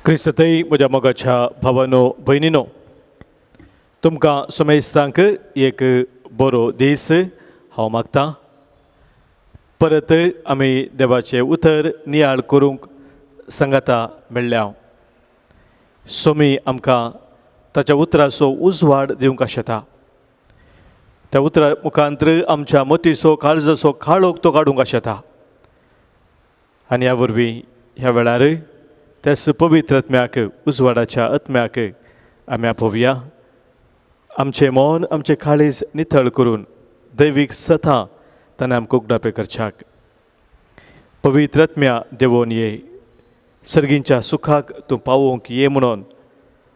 क्रिस्तई म्हज्या मोगाच्या भावानो भयणीनो, तुमकां सुमेस्तांक एक बरो दीस हांव मागतां. परत आमी देवाचें उतर नियाळ करूंक सांगाता मेळ्ळ्या. सोमी आमकां ताच्या उतराचो उजवाड दिवंक आशेता. त्या उतरा मुखांतर आमच्या मतीचो काळजाचो काळोख तो काडूंक आशेता. आनी ह्या वरवीं ह्या वेळार त्याच पवित्र आत्म्याक, उजवाडाच्या आत्म्याक आमी आपोवया. आमचें मन, आमचें काळीज नितळ करून दैवीक सथा ताणें आमकां उगडापे करच्याक. पवित्र आत्म्या देवोन ये, सर्गींच्या सुखाक तूं पावोवंक ये म्हणून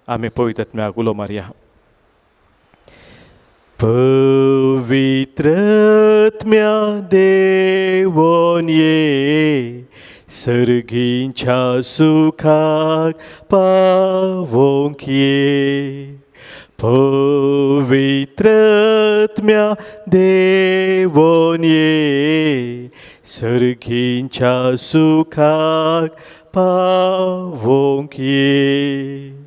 आमी पवित्र आत्म्याक उलो मारया. पवित्र आत्म्या देवोन ये, सर्गींच्या सुखाक पावोवंक ये. पवित्र आत्म्या देवोन ये, सर्गींच्या सुखाक पावोवंक ये.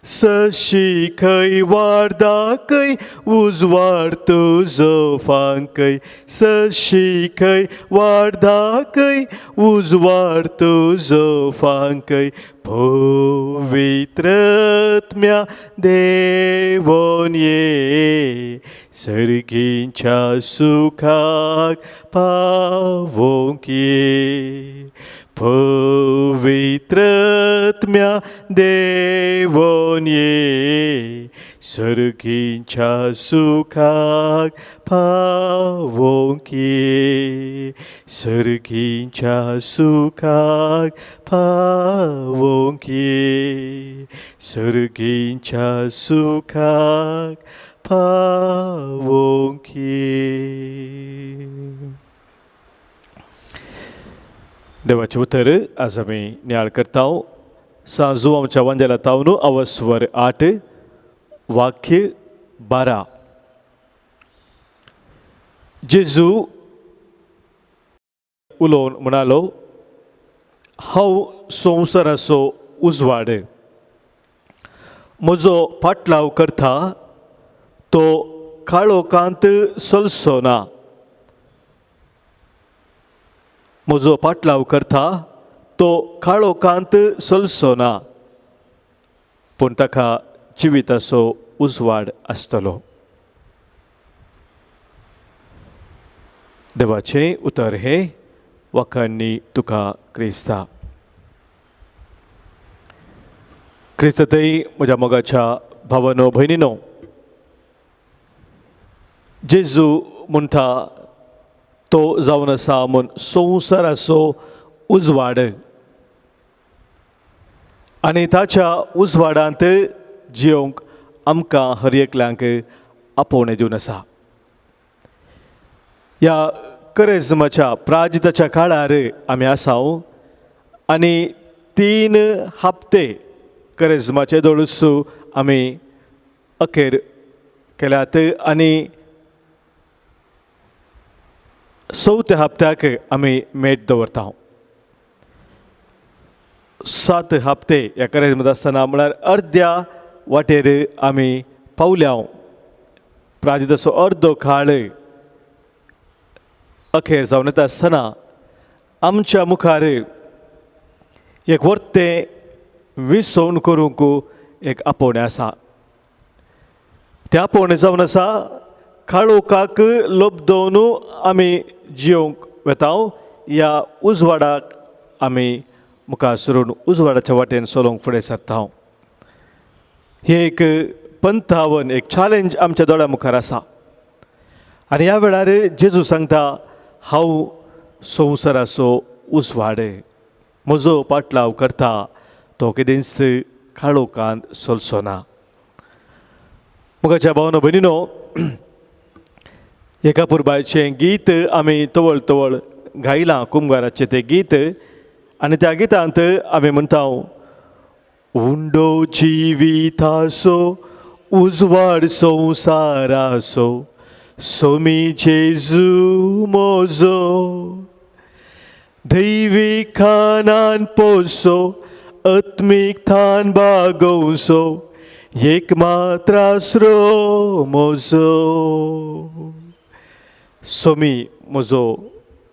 सशिकय वार्दाकय उजवाड तुजो फांकय, सशिकय वार्दाकय उजवाड तुजो फांकय. पवित्र आत्म्या देवोन ये, सर्गींच्या सुखाक पावोवंक ये. पवित्र आत्म्या देवोन ये, सर्गींच्या सुखाक पावोवंक ये. सर्गींच्या सुखाक पावोवंक ये. सर्गींच्या सुखाक पावोवंक ये. देवाचे उतर आज आमी नियाळ करता. सांजू आमच्या वंदेला तावनू अवस्वर 8 वाक्य 12. जेजू उलोवन म्हणालो, हांव संवसाराचो उजवाड. म्हजो पाटलाव करता तो काळोखांत चलचो ना. म्हजो पाटलाव करता तो काळोखांत चलचो ना, पूण ताका जिविताचो उजवाड आसतलो. देवाचें उतर हे वखाणी तुका क्रिस्ता. क्रिस्तई म्हज्या मोगाच्या भावानो भयणीनो, जेजू म्हणटा तो जावन आसा म्हूण संवसाराचो उजवाड. आनी ताच्या उजवाडांत जियोंक आमकां हर एकल्यांक आपोवणें दिवन आसा. ह्या करेजमाच्या प्राजिताच्या काळार आमी आसा आनी 3 हप्ते करेजमाचे दोळूस आमी अखेर केल्यात. आनी 4थ्या हप्त्याक आमी मेट दवरता. 7 हप्ते ह्या करेजमांत आसतना म्हळ्यार अर्द्या वाटेर आमी पावल्या. प्राजिताचो अर्दो काळ अखेर जावन येता आसतना आमच्या मुखार एक वर्तें विसवण करूंक एक आपोवणें आसा. तें आपोवणें जावन आसा काळोखाक लबदवन आमी जियोंक वेता. ह्या उजवाडाक आमी मुखार सरून उजवाडाच्या वाटेन चलोवंक फुडें सरता. ही एक पंथावन, एक चॅलेंज आमच्या दोळ्या मुखार आसा. आनी ह्या वेळार जेजू सांगता, हांव संवसाराचो उजवाड. म्हजो पाटलाव करता तो केदेंच काळोखांत चलचो ना. मोगाच्या भावानो भयणीनो, एका पुरबायचें गीत आमी तवळ तवळ गायलां, कुंभाराचें तें गीत. आनी त्या गितांत आमी म्हणटा, उंडो जिविताचो उजवाड संवसाराचो, सोमी जेजू म्हजो. दैवी खानान पोसो आत्मीक थान बागोवचो एक मात्र आसरो म्हजो. सोमी म्हजो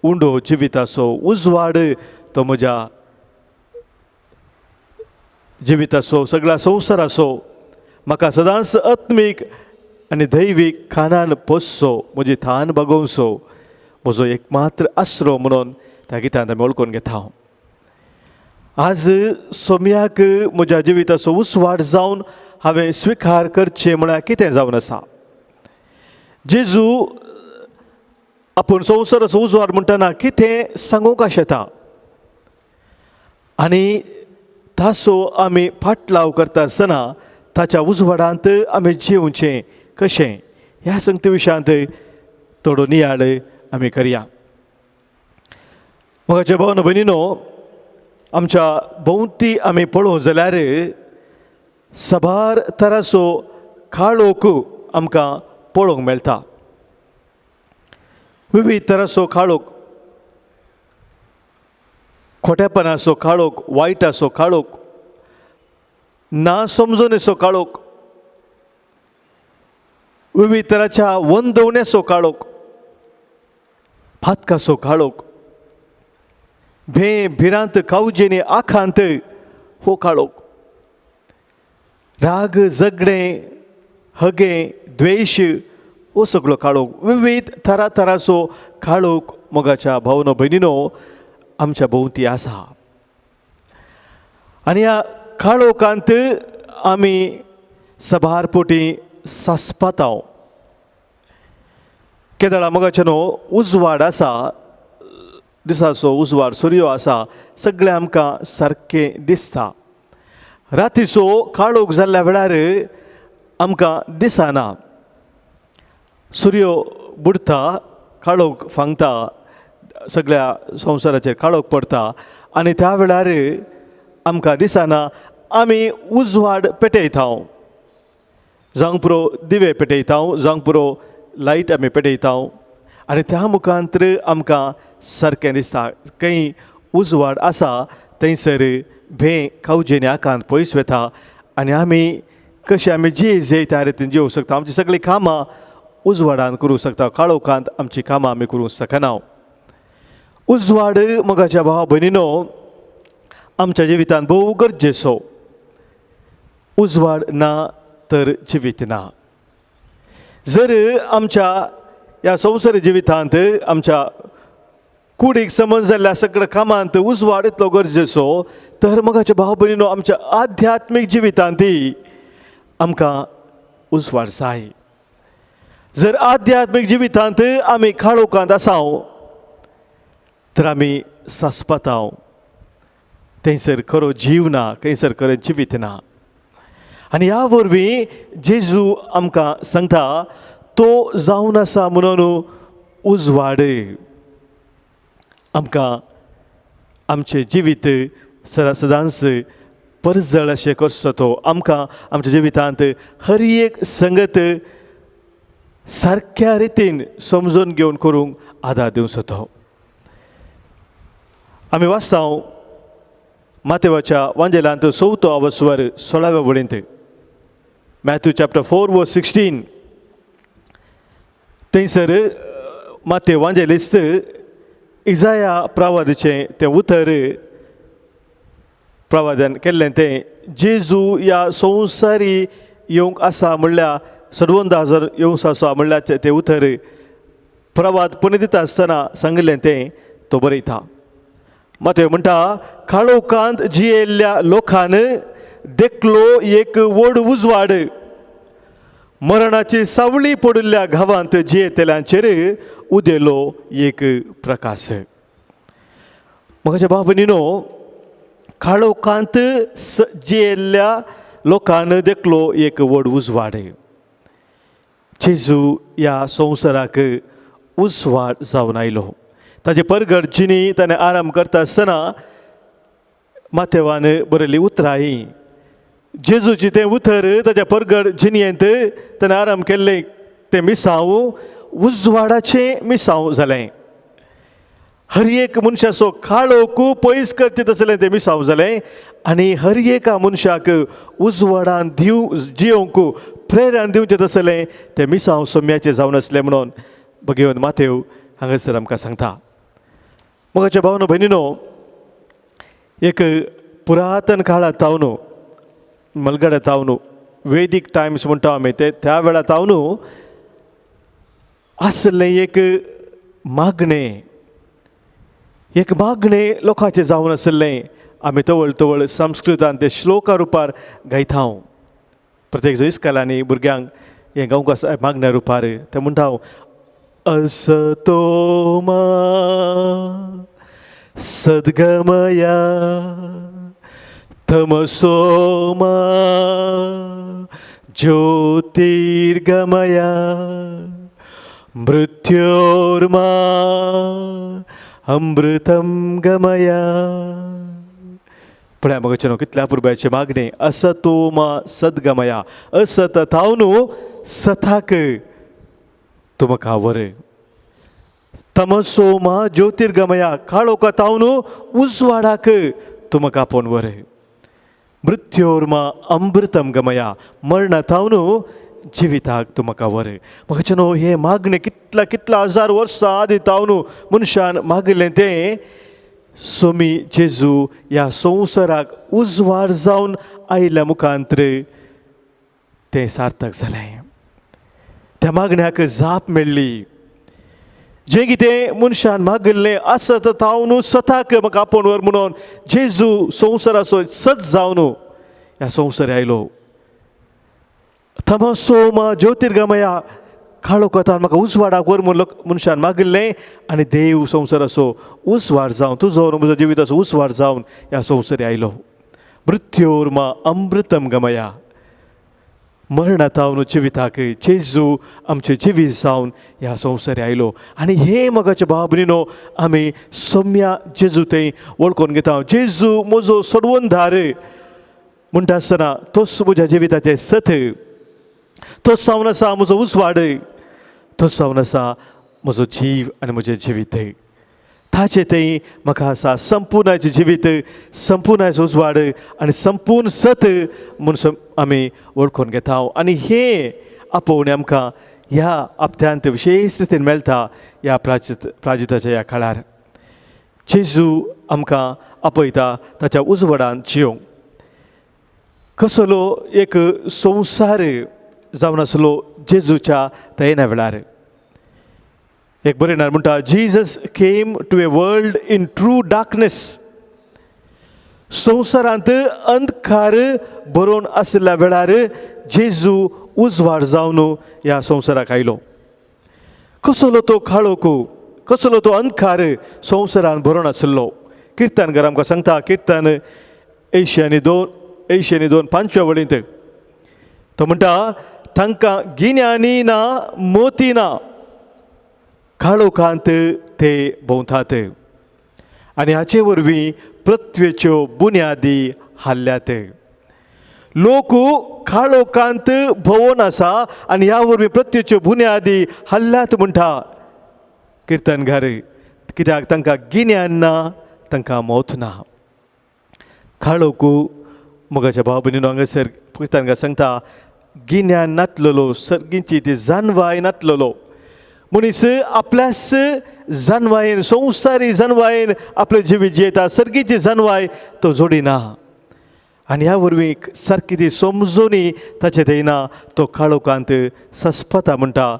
उंडो जिविताचो उजवाड तो म्हज्या जिविताचो सगळ्या संवसाराचो म्हाका सदांच आत्मीक आनी दैवीक खानान पोसचो, म्हजी थान बागोवचो म्हजो एकमात्र आसरो म्हणून त्या गितांत आमी वळखून घेता. आज सोम्याक म्हज्या जिविताचो उसवाड जावन हांवें स्विकार करचें म्हळ्यार कितें जावन आसा. जेजू आपूण संवसाराचो उजवाड म्हणटना कितें सांगूंक आशेता आनी ताचो आमी फाटलाव करता आसतना ताच्या उजवाडांत आमी जिवचें कशें ह्या संगती विशयांत थोडो नियाळ आमी करया. म्हज्या भावन भयणीनो, आमच्या भोंवती आमी पळोवं जाल्यार साबार तराचो काळोख आमकां पळोवंक मेळटा. विविध तराचो काळोख, खोटेपणाचो काळोख, वायटाचो काळोख, ना समजोनेचो काळोख, विविध तराच्या वंदवण्याचो काळोख, फातकाचो काळोख, भिरांत कावजेनी आखांत हो काळोख, राग झगडें हगे द्वेश हो सगळो काळोख, विविध तरातराचो काळोख मोगाच्या भावनो भयणीनो आमच्या भोंवती आसा. आनी ह्या काळोखांत आमी साबार पोटी सांसपाता. केदळा मोगाच्यानो उजवाड आसा, दिसाचो उजवाड सूर्यो आसा, सगळें आमकां सारकें दिसता. रातीचो काळोख जाल्ल्या वेळार आमकां दिसना. सूर्यो बुडता, काळोख फांगता, सगळ्या संवसाराचेर काळोख पडटा आनी त्या वेळार आमकां दिसना. आमी उजवाड पेटयता, जावंक पुरो दिवे पेटयता, जावंक पुरो लायट आमी पेटयता आनी त्या मुखांतर आमकां सारकें दिसता. खंय उजवाड आसा थंयसर कावजेनी आकांत पयस वता आनी आमी कशें आमी जी त्या रितीन जिवूंक शकता. आमची सगळीं कामां उजवाडान करूंक शकता, काळोखांत आमची कामां आमी करूंक शकना. उजवाड मोगाच्या भावा भयणीनो आमच्या जिवितांत भोव गरजेचो. उजवाड ना तर जिवीत ना. जर आमच्या ह्या संवसारी जिवितांत आमच्या कुडीक समज जाल्ल्या सगळ्या कामांत उजवाड इतलो गरजेचो, तर मोगाच्या भाव भयणीनो आमच्या आध्यात्मीक जिवितांतय आमकां उजवाड जाय. जर आध्यात्मीक जिवितांत आमी काळोखांत आसाव तर आमी सांसपाता. थंयसर खरो जीव ना, थंयसर खरें जिवीत ना. आनी ह्या वरवीं जेजू आमकां सांगता तो जावन आसा म्हणून उजवाड. आमकां आमचें जिवीत सदांच परजळ अशें करचो तो. आमकां आमच्या जिवितांत हर एक संगत सारक्या रितीन समजून घेवन करूंक आदार दिवचो तो. आमी वाचता मातेवाच्या वांजेलांत 4 अवस्वर 16व्या वळींत. मॅथ्यू चॅप्टर 4 वर्स 16. थंयसर माते वांजेलिस्त इजाया प्रवादीचें तें उतर प्रवादन केल्लें तें जेजू ह्या संवसारी येवंक आसा म्हणल्यार सडवंदा जर येवंक आसा म्हणल्यार तें उतर प्रवाद पुणे दिता आसतना सांगिल्लें तें तो बरयता. माते म्हणटा काळोखांत जियेल्ल्या लोकान देखलो एक व्हड उजवाड, मरणाची सावळी पडिल्ल्या गांवांत जियेतल्यांचेर उदेलो एक प्रकाश. म्हज्या भाव भयणीनो, काळोखांत जियेल्ल्या लोकान देखलो एक व्हड उजवाड. जेजू ह्या संवसाराक उजवाड जावन आयलो. ताजे परगट जिणी ताणें आराम करता आसतना माथेवान बरयल्ली उतरां ही. जेजूची तें उतर ताच्या परगट जिणयेंत ताणें आराम केल्लें तें मिसांव उजवाडाचें मिसांव जालें. हर एक मनशाचो काळोख पयस करचें तसलें तें मिसांव जालें आनी हर एका मनशाक उजवाडान जियोंक प्रेरण दिवचें आसलें तें मिसांव सोम्याचें जावन आसलें म्हणून भगवंत मातेव हांगासर आमकां सांगता. मोगाच्या भावनो भयणीनो, एक पुरातन काळांत तावन मलगड्या तावन वेदीक टायम्स म्हणटा आमी ते त्या वेळा तावन आसलें एक मागणें लोकांचें जावन आसलें. आमी तवळ तवळ संस्कृतान ते श्लोका रुपार गायता. प्रत्येक इस्कॉलांनी भुरग्यांक हें गावंक आसा मागण्या रुपार. ते म्हणटा असतो मा सद्गमया तमसो मा ज्योतिर्गमया मृत्योर्मा अमृतं गमया. पळया मगचेनो कितल्या पुरब्याची मागणी. असतो मा सद्गमया. असत तावन सताक तुमकां वर. तमसो मा ज्योतिर्गमया. काळोका तावन उजवाडाक तुमकां आपोवन वर. मृत्योर्मा अमृतं गमया. मरणा तावन जिविताक तुमकां वर. मगचेनो हे मागणे कितल्या हजार वर्सां आदी तावन मनशान मागलें तें सोमी जेजू ह्या संवसाराक उजवाड जावन आयिल्ल्या मुखांतर तें सार्थक जालें. त्या मागण्याक जाप मेळ्ळी. जें कितें मनशान मागलें आसत तावन सताक म्हाका आपोवन व्हर म्हणून जेजू संवसाराचो सज जावन ह्या संवसार आयलो. तमसो मा ज्योतिर्गमया. काळोखांतल्यान म्हाका उजवाडाक व्हर म्हणून मनशान मागलें आनी देव संवसाराचो उजवाड जावन तुजो म्हजो जिविताचो उजवाड जावन ह्या संवसारी आयलो. मृत्योर्मा अमृतं गमया. मरणा तावन जिविताक जेजू आमचे जिवीत जावन ह्या संवसारी आयलो. आनी हे मोगाचे भाव भयणीनो आमी सोम्या जेजू थंय वळखून घेता. जेजू म्हजो सोडवणदार म्हणटा आसतना तोच म्हज्या जिविताचें सत. तोच जावन आसा म्हजो उजवाड. तोच जावन आसा म्हजो जीव आनी म्हजें जिवीत. ताचे थंय म्हाका आसा संपूर्णाचें जिवीत, संपूर्णाचो उजवाड आनी संपूर्ण सत म्हणून आमी वळखून घेता. आनी हे आपोवणें आमकां ह्या हप्त्यांत विशेश रितीन मेळटा ह्या प्राजिताच्या ह्या काळार. जेजू आमकां आपयता ताच्या उजवाडान जियोंक. कसलो एक संवसार जावन आसलो जेजूच्या त्या वेळार. एक बरयणार म्हणटा Jesus came to a world in true darkness. संवसारांत अंधकार बरोवन आसल्या वेळार जेजू उजवाड जावन ह्या संवसाराक आयलो. कसलो तो काळोख, कसलो तो अंधकार संवसारान बरोवन आसलो. किर्तनकार आमकां सांगता किर्तन 102:5 वळींत तो म्हणटा तांकां गिन्यानी ना मोती ना. काळोखांत ते भोंवतात आनी हाचे वरवीं पृथ्वेच्यो बुन्यादी हाल्ल्यात. लोक काळोखांत भोंवून आसा आनी ह्या वरवीं पृथ्वेच्यो बुन्यादी हाल्ल्यात म्हणटा किर्तनकार. कित्याक तांकां गिन्यान ना, तांकां मोत ना. काळोख मोगाच्या भाव भयणीनो हांगासर किर्तनकार सांगता गिन्यान नातलेलो, सर्गीची ती जानवाय नातलेलो. मनीस आपल्याच जानवायेन, संवसारी जानवायेन आपलें जिवीत जियेता. सर्गीची जानवाय तो जोडिना आनी ह्या वरवीं सारकी ती समजोनी ताचे थंयना. तो काळोखांत सस्पता म्हणटा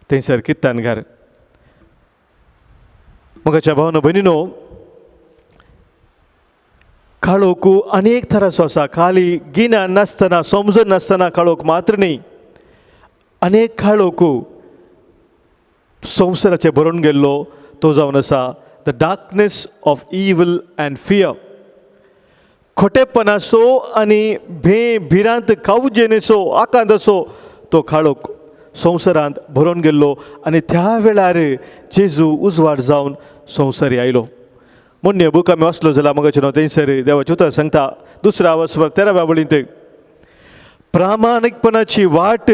थंयसर किर्तनकार. मोगाच्या भावनो भयणीनो, काळोख अनेक तरांचो आसा. खाली गिन्यान नासतना, समजून नासतना काळोख मात्र न्ही. अनेक काळोख संवसाराचे बरोवन गेल्लो तो जावन आसा the darkness of evil and fear. खोटेपणाचो आनी भिरांत कावजेनेचो आकांताचो तो काळोख संवसारांत भरोवन गेल्लो आनी त्या वेळार जेजू उजवाड जावन संवसारी आयलो. मोन्य बूक आमी वाचलो जाल्यार मोगाचें थंयसर देवाचें उतर सांगता 2 वचपार 13 वळींत प्रामाणीकपणाची वाट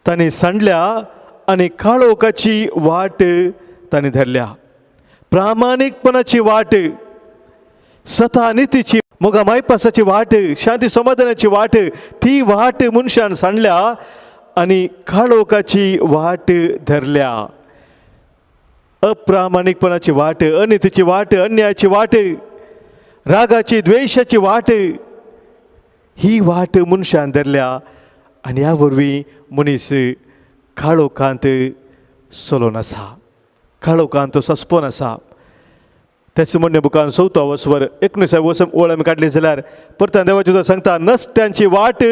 तांणी सांडल्या आनी काळोखाची वाट तांणी धरल्या. प्रामाणीकपणाची वाट स्वता नितीची मोगा मायपासाची वाट शांती समाधानाची वाट ती वाट मनशान सांडल्या आणि काळोखाची वाट धरल्या. अप्रामाणिकपणाची वाट, अनितीची वाट, अन्यायाची वाट, रागाची द्वेषाची वाट ही वाट मनशान धरल्या आणि ह्या वरवीं मनीस काळोखांत चलोन आसा, काळोखांत तो सस्पोन आसा. त्याच म्हणणे बुकान 4 वसवर 19 ओळ आमी काडली जाल्यार परत देवाची उतर सांगता, नसत्यांची वाट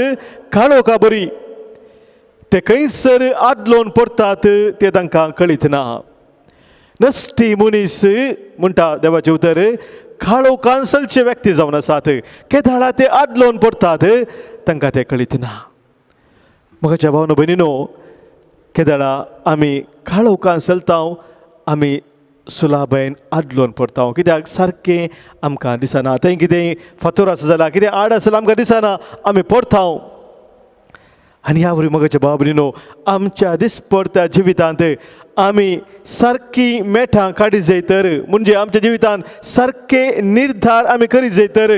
काळोखा बरी, ते खंयसर आदलोवन पडटात ते तांकां कळीत ना. नसटी मनीस म्हणटा देवाचे उतर काळोखांसलचे व्यक्ती जावन आसात, केदाळा ते आदलोवन पडटात तांकां ते कळीत ना. म्हाज्या भावनो भयणीनो, केदाळा आमी काळोखान चलता, आमी सुलाबायन आदलोवन पडटा, कित्याक सारकें आमकां दिसना. थंय कितें फातर आसा जाल्यार कितें आड आसा आमकां दिसना, आमी पडटा. आनी ह्या वरवीं म्हाज्या भाव भयणीनो, आमच्या दिसपडत्या जिवितांत आमी सारकी मेठां काडीत जाय तर, म्हणजे आमच्या जिवितांत सारके निर्धार आमी करीत जाय तर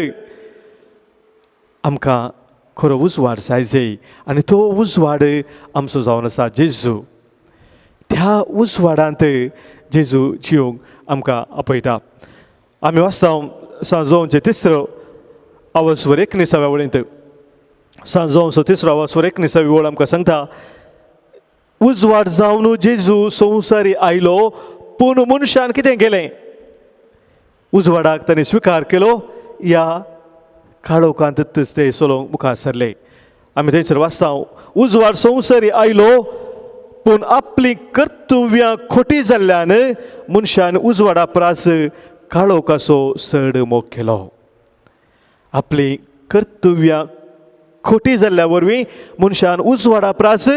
आमकां खरो उजवाड जाय. आनी तो उजवाड आमचो जावन आसा जेजू. त्या उजवाडांत जेजू जियोंक आमकां आपयता. आमी वाचता सांजोवचे 3 वसवर 19 वळेंत. सांजोवचो 3 वसवर 19 वळ आमकां सांगता, उजवाड जावन जेजू संवसारी आयलो, पूण मनशान कितें केलें? उजवाडाक ताणें स्विकार केलो, या काळोखांतच ते चलोवंक मुखार सरले. आमी थंयसर वाचता, उजवाड संवसारी आयलो, पूण आपली कर्तव्यां खोटी जाल्ल्यान मनशान उजवाडा प्रास काळोखाचो चड मोग केलो. आपली कर्तव्यां खोटी जाल्ल्या वरवीं मनशान उजवाडा प्रास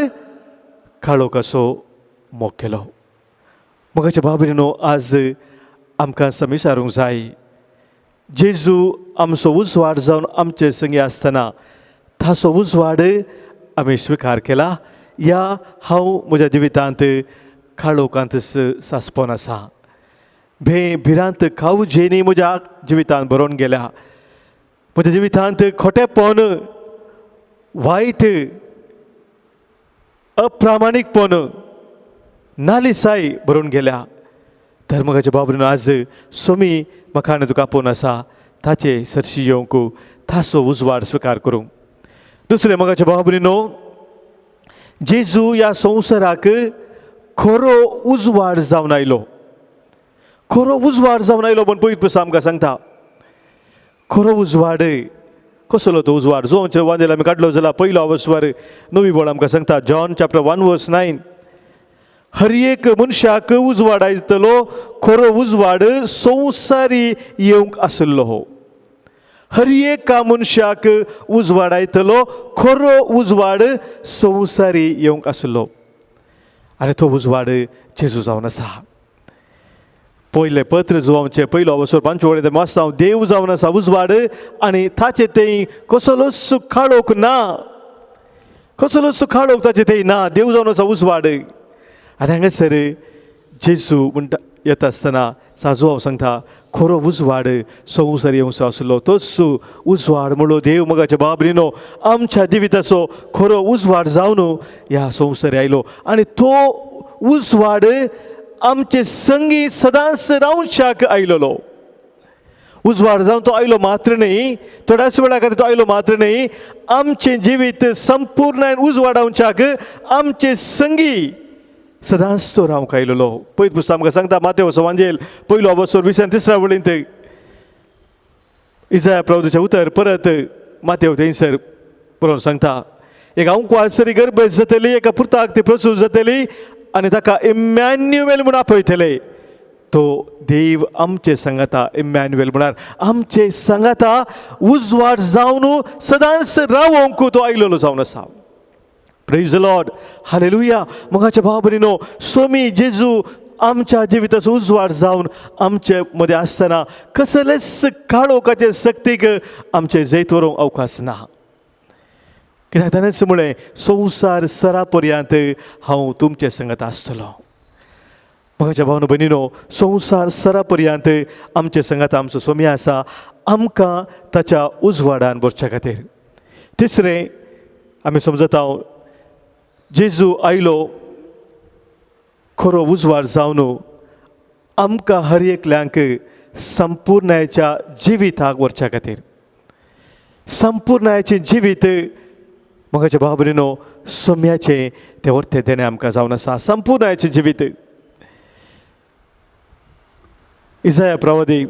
काळोखाचो मोग केलो. म्हाज्या भाव भयणीनो, आज आमकां समिसारूंक जाय, जेजू आमचो उजवाड जावन आमचे संगी आसतना ताचो उजवाड आमी स्विकार केला. या हांव म्हज्या जिवितांत काळोखांतच सासपोन आसा. भिरांत खाऊ जेनी म्हज्या जिवितांत बरोवन गेल्या. म्हज्या जिवितांत खोटेपण, वायट, अप्रामाणीकपण, नालिसाय बरोवन गेल्या. तर म्हाज्या बाबरीन आज सोमी म्हाका तुका आपोवन आसा, ताचे सरशी येवंक, ताचो उजवाड स्विकार करूंक. दुसरें म्हाज्या बाबरीनो, जेजू ह्या संवसाराक खरो उजवाड जावन आयलो. खरो उजवाड जावन आयलो म्हूण पयलीं पुस्तक आमकां सांगता. खरो उजवाड कसलो तो उजवाड? जो वांदेला आमी काडलो जाल्यार 1 वसवर 9 वळ आमकां सांगता, जॉन चॅप्टर 1 वर्स 9, हर एक मनशाक उजवाड आयतलो, खरो उजवाड संवसारी येवंक आसलो. हर एका मनशाक उजवाड आयतलो, खरो उजवाड संवसारी येवंक आसलो. आनी तो उजवाड जेजू जावन आसा. पयले पत्र जुवांचे 1 वसवर 5 वळेंत वाचता, देव जावन आसा उजवाड, आनी ताचे थंय कसलोच काळोख ना. कसलोच काळोख ताचे थंय ना. देव जावन आसा उजवाड. आनी हांगासर जेजू म्हणटा येता आसतना सांजो हांव सांगता, खरो उजवाड संवसारी येवंक आसलो. तोच उजवाड म्हणलो देव म्हाज्या बाबरीनो आमच्या जिविताचो खरो उजवाड जावन ह्या संवसारी आयलो. आनी तो उजवाड आमचे संगी सदांच रावच्याक आयलोलो. उजवाड जावन तो आयलो मात्र न्ही, थोड्याच वेळा खातीर तो आयलो मात्र न्ही, आमचें जिवीत संपूर्ण उजवाडावच्याक आमचे संगी सदांच तो रावंक आयलोलो. पयलीं पुस्तक आमकां सांगता, मातेवचो वांजेल 1 वसवर 23 वळेंत इजाया प्रवक्त्याचें उतर परत मातेव थंयसर बरोवन सांगता, एक आंवकवासरी गर्भ जातली, एका पुताक ती प्रसूत जातली, आनी ताका इमॅन्युएल म्हूण आपयतले. तो देव आमचे सांगाता. इमॅन्युएल म्हळ्यार आमचे सांगाता उजवाड जावन सदांच रावंक तो आयलोलो जावन आसा. Praise the Lord, hallelujah. म्हाज्या भाव भयणीनो, सोमी जेजू आमच्या जिविताचो उजवाड जावन आमचे मदें आसतना कसलेच काळोखाचे सक्तीक आमचे जैत व्हरूंक अवकाश ना. कित्याक ताणेंच म्हळें, संवसार सरा पर्यंत हांव तुमचे संगत आसतलो. म्हाज्या भावन भयणीनो, संवसार सरा पर्यंत आमचे संगत आमचो सोमी आसा. आमकां ताच्या उजवाडान बसच्या खातीर. तिसरें आमी समजत आहोत, जेजू आयलो खरो उजवाड जावन आमकां हर एकल्यांक संपूर्णायेच्या जिविताक व्हरच्या खातीर. संपूर्णायेचें जिवीत मोगाच्या भाव भयणीनो सोम्याचें तें व्हरतें देणें आमकां जावन आसा. संपूर्णायेचें जिवीत. इसाया प्रवादी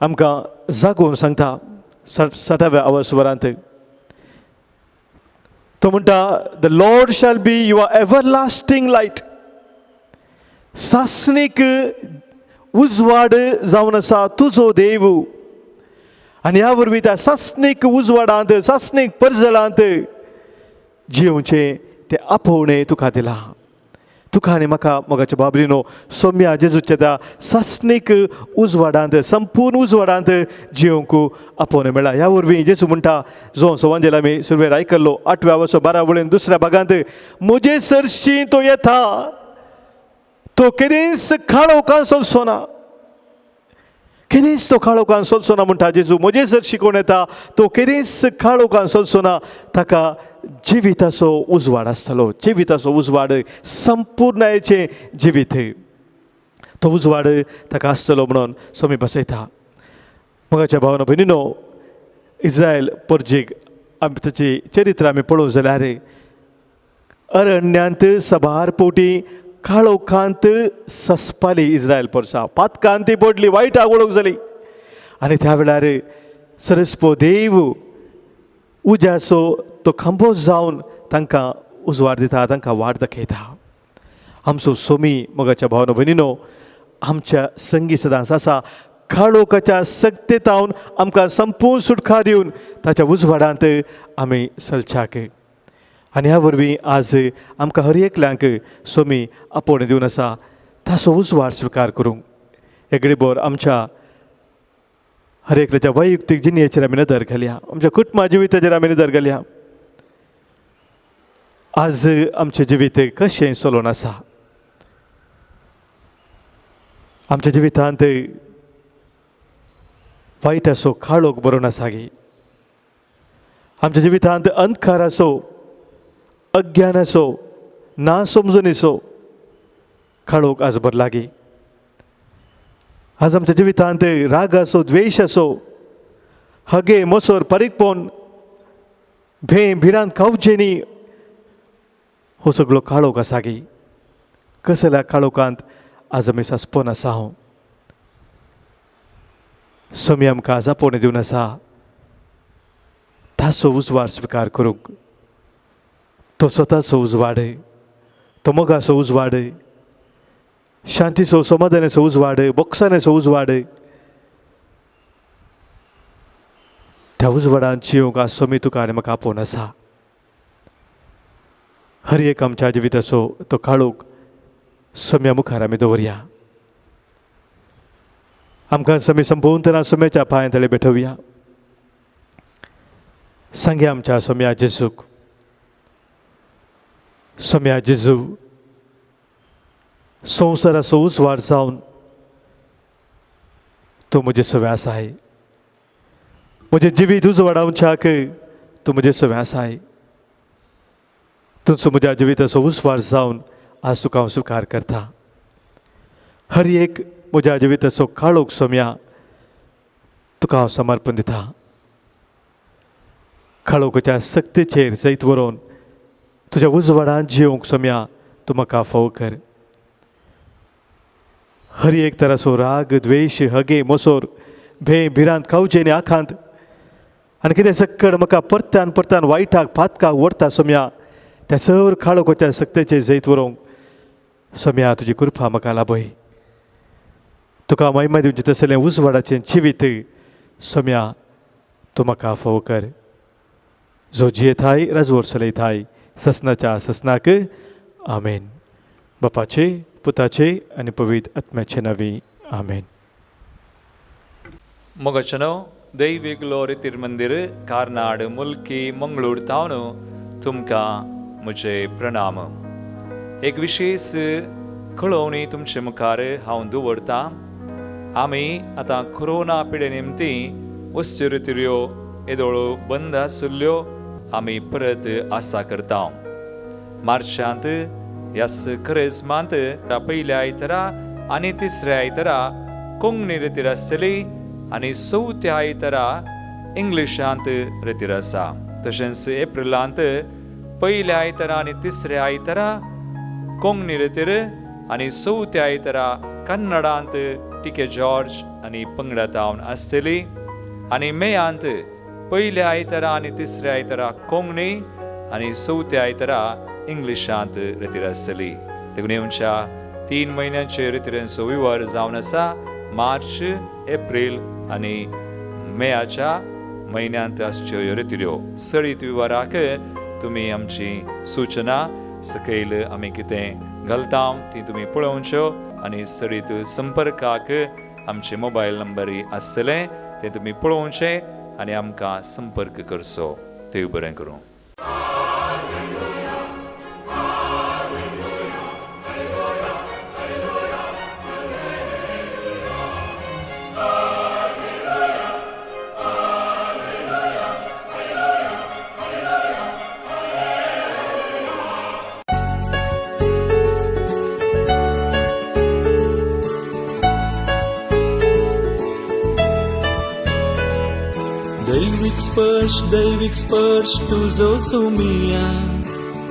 आमकां जागोवन सांगता 60व्या अवस्वरांत. तो म्हणटा, the lord shall be your everlasting light. सासणीक उजवाड जावन आसा तुजो देव. आनी ह्या वरवीं त्या सासणीक उजवाडांत, सासणीक परजलांत जिवचें तें आपोवणें तुका दिलां. तुका आनी म्हाका मोगाच्या बाबलीनो सोम्या जेजूच्या त्या सासणीक उजवाडांत, संपूर्ण उजवाडांत जिवंक आपोवणें मेळ्ळां. ह्या वरवीं जेजू म्हणटा, जो संवादेला आमी सुरवेर आयकल्लो 8व्या वर्स 12 वळेन 2ऱ्या भागांत, म्हजे सरशी तो येता, तो केदेंच काळोखान चलचोना. केदेंच तो काळोखान चलचोना म्हणटा जेजू. म्हजे सरशी कोण येता तो केदेंच काळोखान चलचोना. ताका जिविताचो उजवाड आसतलो. जिविताचो उजवाड, संपूर्णायेचें जिवीत. तो उजवाड ताका आसतलो म्हणून सोमी बसयता. मोगाच्या भावना भयणीनो, इस्रायल परजेक ताची चरित्र आमी पळोवंक जाल्यार अरण्यांत सबार पोटी काळोखांत ससपाली इस्रायल परसा. पातकांत ती पडली, वायटाक वळख जाली. आनी त्या वेळार सरस्पो देव उज्याचो तो खांबो जावन तांकां उजवाड दिता, तांकां वाट दाखयता. आमचो सोमी मोगाच्या भावना भयणीनो आमच्या संगी सदांच आसा. काळोखाच्या सक्तेतावन आमकां संपूर्ण सुटका दिवन ताच्या उजवाडांत आमी चलच्याक. आनी ह्या वरवीं आज आमकां हर एकल्यांक सोमी आपोवणें दिवन आसा. ताचो उजवाड स्विकार करूंक हे घडीभर आमच्या हर एकल्याच्या वैयक्तीक जिणेचेर आमी नदर घालया, आमच्या कुटुंबा जिविताचेर आमी नदर घालया. आज आमचें जिवीत कशें चलून आसा? आमच्या जिवितांत वायट आसो, काळोख बरोवन आसा गे. आमच्या जिवितांत अंधकार आसो, अज्ञान आसो, ना समजणीचो काळोख आज भरला गे. आज आमच्या जिवितांत राग आसो, द्वेश आसो, हगे मोसोर परीकपण, भे भिरांत कावचेनी, हो सगळो काळोख आसा गे. कसल्या काळोखांत आज आमी सांसपन आसा हांव. सोमी आमकां आज आपोवणें दिवन आसा ताचो उजवाड स्विकार करूंक. तो स्वताचो उजवाड, तो मोगाचो उजवाड, शांतीचो समाधानाचो उजवाड, मोक्षाचो उजवाड. त्या उजवाडांत जिवंक आज सोमी तुका आनी म्हाका आपोवन आसा. हर एक आमच्या जिविताचो तो काळोख सोम्या मुखार आमी दवरया. आमकां सोमी संपूर्णपणान सोम्याच्या पांया तळे भेटोवया. सांगया आमच्या सोम्या जेजूक, सोम्या जेजू, संवसाराचो उजवाड जावन तूं म्हजे सोबे आसाय. म्हजें जिवीत उजवाडावच्याक तूं म्हजे सोबे आसाय. तुजो म्हज्या जिविताचो उजवाड जावन आज तुका हांव स्विकार करता. हर एक म्हज्या जिविताचो काळोख सोम्या तुका हांव समर्पण दिता. काळोखाच्या सक्तीचेर जैत व्हरोन तुज्या उजवाडांत जिवंक सोम्या तूं म्हाका फोव कर. हर एक तराचो राग, द्वेश, हगे, मोसोर, भे भिरांत कावचेनी आखांत आनी कितें सक्कड म्हाका परत्यान परत्यान वायटाक पातकाक व्हरता सोम्या, त्या सर काळोखाच्या सक्तेचेर जैत व्हरोंक सोम्या तुजी कृपा म्हाका लाभय. तुका महिमा दिवचें तसलें उजवाडाचें जिवीत सोम्या तूं म्हाका फोव कर. जो जियेताय राजवट चलयताय ससनाच्या ससनाक. आमेन. बापाचे, पुताचे आनी पवित्र आत्म्याचे नांवी. आमेन. मोगचनो दैवी ग्लोरी तिरुमंदिर कार्नाड मुल्की मंगळूर तावन तुमकां म्हजे प्रणाम. एक विशेष कळोवणी तुमचे मुखार हांव दवरतां. आमी आतां कोरोना पिडे निमती वस्तू रित्यो येदोळो बंद आसुल्ल्यो आमी परत आसा करता. मार्चांत ह्याच क्रिस्मांत पयल्या आयतारा आनी तिसऱ्या आयतारा कोंकणी रितीर आसतली आनी चवथ्या आयतारा इंग्लिशांत रितीर आसा. तशेंच एप्रिलांत पयल्या आयतारा आनी तिसऱ्या आयतारा कोंकणी रितीर आनी चवथ्या आयतारा कन्नडांत टिके जॉर्ज आनी पंगडा तावन आसतली. आनी मेयांत पयल्या आयतारा आनी तिसऱ्या आयतारा कोंकणी आनी चवथ्या आयतारा इंग्लिशांत रितीर आसतली. देखून येवच्या 3 म्हयन्यांचे रितीरेंचो विवर जावन आसा. मार्च, एप्रील आनी मेयाच्या म्हयन्यांत आसच्यो ह्यो रितीऱ्यो. सळीत विवराक तुमी आमची सूचना सकयल आमी कितें घालता ती तुमी पळोवच्यो आनी सळीत संपर्काक आमचे मोबायल नंबरूय आसतले ते तुमी पळोवचे आनी आमकां संपर्क करचो. देव बरें करूं. दैविक स्पर्श तुजो सुमिया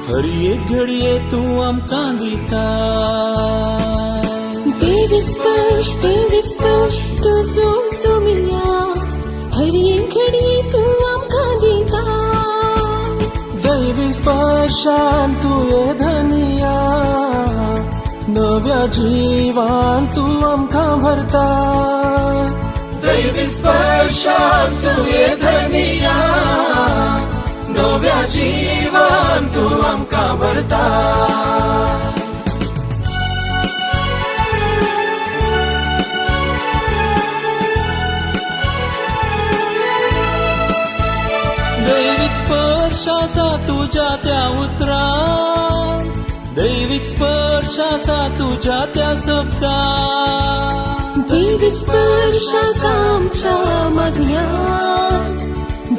हर एक घडये तूं आमकां दिता. दैविक स्पर्श तुजो सुमिया हर एक घडये तूं आमकां दिता. दैविक स्पर्शान तुये धनिया नव्या जिवान तूं आमकां भरता. दैविक स्पर्शान तुये धनिया नव्या जिवान तूं आमकां भरता. दैविक स्पर्श आसा तुज्या त्या उतरां, दैविक स्पर्श आसा तुज्या त्या शब्दां. दैविक स्पर्श आसा आमच्या मागण्यांत,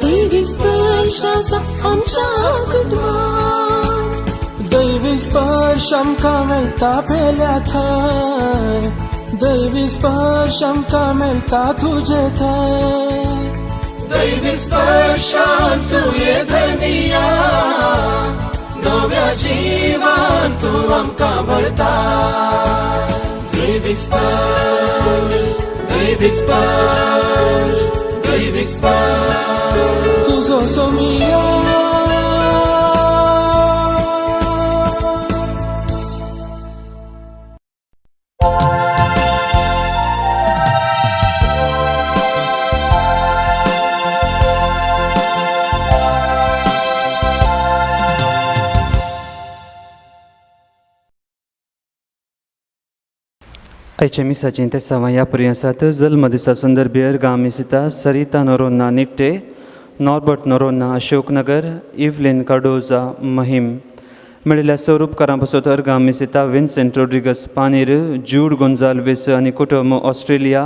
दैविक स्पर्श आसा आमच्या कुटुंबांत. दैविक स्पर्श आमकां मेळटा पेल्या थंय, दैविक स्पर्श आमकां मेळटा तुजे थंय. दैविक स्पर्शान तुये धनिया नव्या जिवान तूं आमकां भरता. दैविक स्पर्श, दैविक स्पर्श, दैविक स्पर्श तुजो सोमिया. आयचे मिसाचें ते सवा ह्या पर्यंत जल्म दिसा संदर्भीर गामिसिता सरिता नोरोन्ना निट्टे, नॉर्बर्ट नोरोन्ना अशोकनगर, इव्हलिन कार्डोजा महिम मेळिल्ल्या स्वरूपकारां पासत गामिसिता विन्सेंट रोड्रिगस पानीर, जूड गोंजाल्वीस आनी कुटुंब ऑस्ट्रेलिया,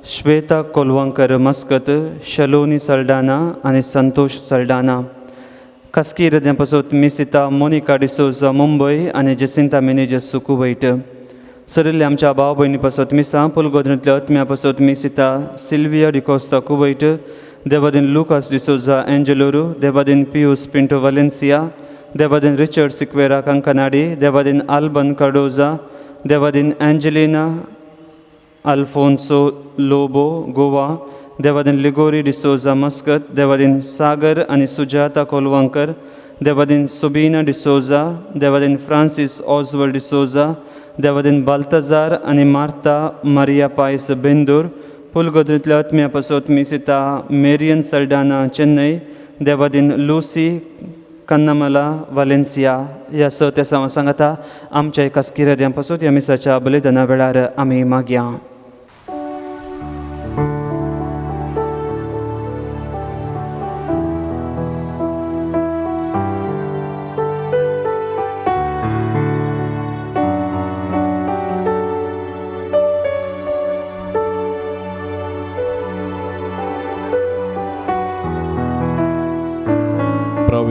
श्वेता कोलवंकर मस्कत, शलोनी सल्डाना आनी संतोष सल्डाना. खासगी रद्यां पासत मिसिता मोनिका डिसोजा मुंबय आनी जेसिंता मेनेजस कुवैट. सरिल्ल्या आमच्या भाव भयणी पासत मिसा पुलगोद्रांतल्या अत्म्या पासत मिसिता सिल्विया डिकोस्ता कुवैट, देवादीन लुकास डिसोजा एंजलोरू, देवादीन पियूस पिंटो वालेन्सिया, देवादीन रिचर्ड सिक्वेरा कंकनाडी, देवादीन आल्बन कार्डोजा, देवादीन एंजेलिना अल्फोन्सो लोबो गोवा, देवादीन लिगोरी डिसोजा मस्कत, देवादीन सागर आनी सुजाता कोलवंकर, देवादीन सुबीना डिसोजा, देवादीन फ्रांसीस ऑजवर्ड डिसोजा, देवादीन बाल्तजार आनी मार्ता मारिया पायस बेंदूर. पुलगोद्रींतल्या अत्म्या पासत मिसिता मेरियन सल्डाना चेन्नई, देवादीन लुसी कन्नामला वालेन्सिया. ह्या स त्या सांगाता आमच्या खासगी रद्यां पासत ह्या मिसाच्या बलिदाना वेळार आमी मागया.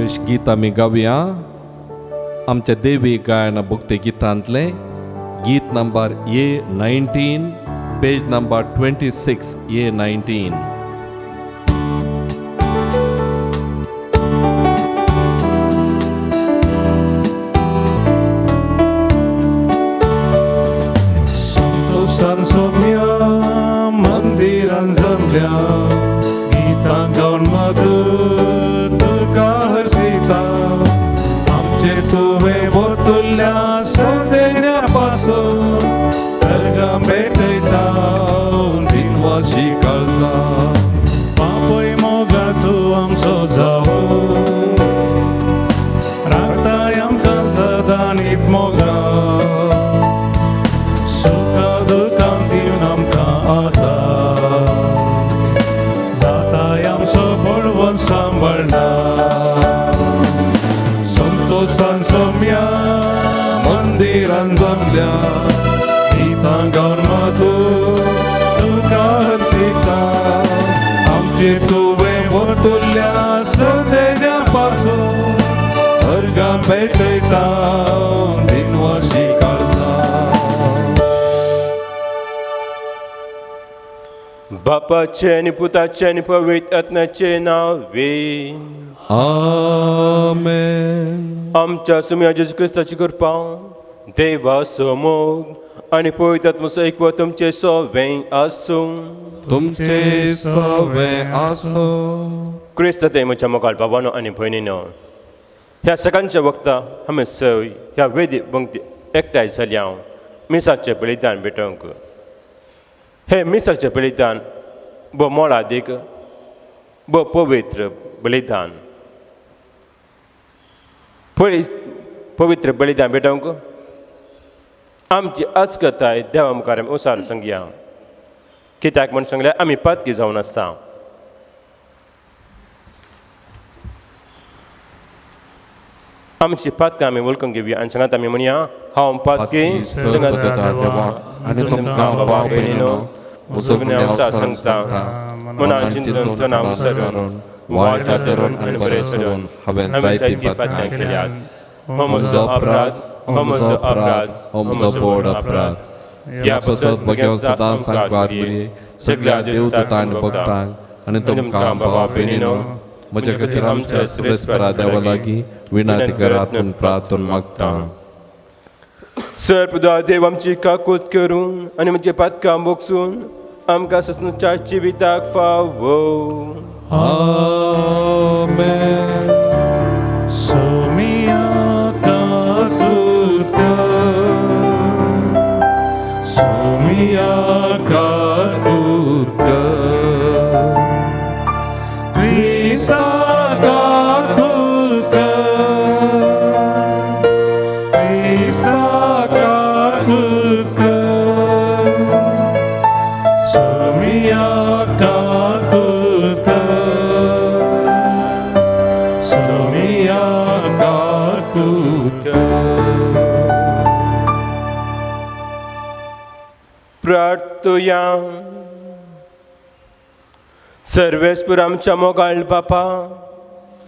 प्रवेश गीत आमी गावया. आमच्या देवी गायन भक्ती गितांतले गीत number A19, page number 26, A19. संतोषान सोम्या मंदिरान जमल्या गीतां गावन मधुर तुका हर्षिता. आमचे तुवें बोतुल्ल्या सदेण्या पासून अर्गां भेटयता दिनवाशी काळजा. पापय मोगा तूं आमचो जावं राखताय आमकां सदां न्हीद मोगा. सुखा दुखां दिवन आमकां आदार जाताय आमचो पळवून सांबाळना. संतोषान सोम्या मंदिरान जमल्या गीतां गावन मधुर तुका हर्षिता. आमचे तुवें बोतुल्ल्या सदेण्या पासून अर्गां भेटयता दिनवाशी काळजा. बापाचे आनी पुताचे आनी पवित्र आत्म्याचे नावे. आमेन. आमच्या सुम्या जेजू क्रिस्ताची कृपा, देवाचो मोग आनी पवित्र आत्म्याचो ऐकवो तुमचे सोबें आसूं. तुमचे सवे आसो. क्रिस्त ते म्हज्या मोगाळ बाबानो आनी भयणीनो, ह्या सकाळच्या वखदां आमी सय ह्या वेदी पंक्ती एकठांय जाल्या मिसाचें बलिदान भेटोवंक. हे मिसाचें बलिदान ब मोलादीक ब पवित्र बलिदान. पवित्र बलिदान भेटोवंक आमची आजकताय देवा मुखार आमी उसार सांगया. कित्याक म्हण सांगल्यार आमी पातकी जावन आसा. आमची पातकां आमी वळखून घेवया आनी सांगात आमी म्हणया, हांव पातकी सांगात देवा आनी तुमकां बाबा भयणीनो म्हजो गुन्यांव सांगता. मनान चिंतन तनाव विसरून वायटा धरून आनी बरें सरून हांवें जायती पातकां केल्यात. हो म्हजो अपराध, हो म्हजो अपराध, हो म्हजो व्हड अपराध. ह्या पासत भगेव सदां सांगपाक बरी सगळ्या देवदूतांक भक्तांक आनी तुमकां बाबा भयणीनो म्हजे खातीर आमच्या सुरेस्परा देवा लागीं विनंती करात म्हूण प्रार्थना मागता. सर्पदा देव आमची काकूत करून आनी म्हजे पातकां बोगसून आमकां ससनाच्या जिविताक फावो. आमेन. सोमिया काकूत कर, सोमिया काकूत कर, क्रिस्ता काकूत कर, क्रिस्ता काकूत कर, सोमिया काकूत कर, सोमिया काकूत कर. प्रार्थया. सर्वेस्पूर आमच्या मोगाळ बापा,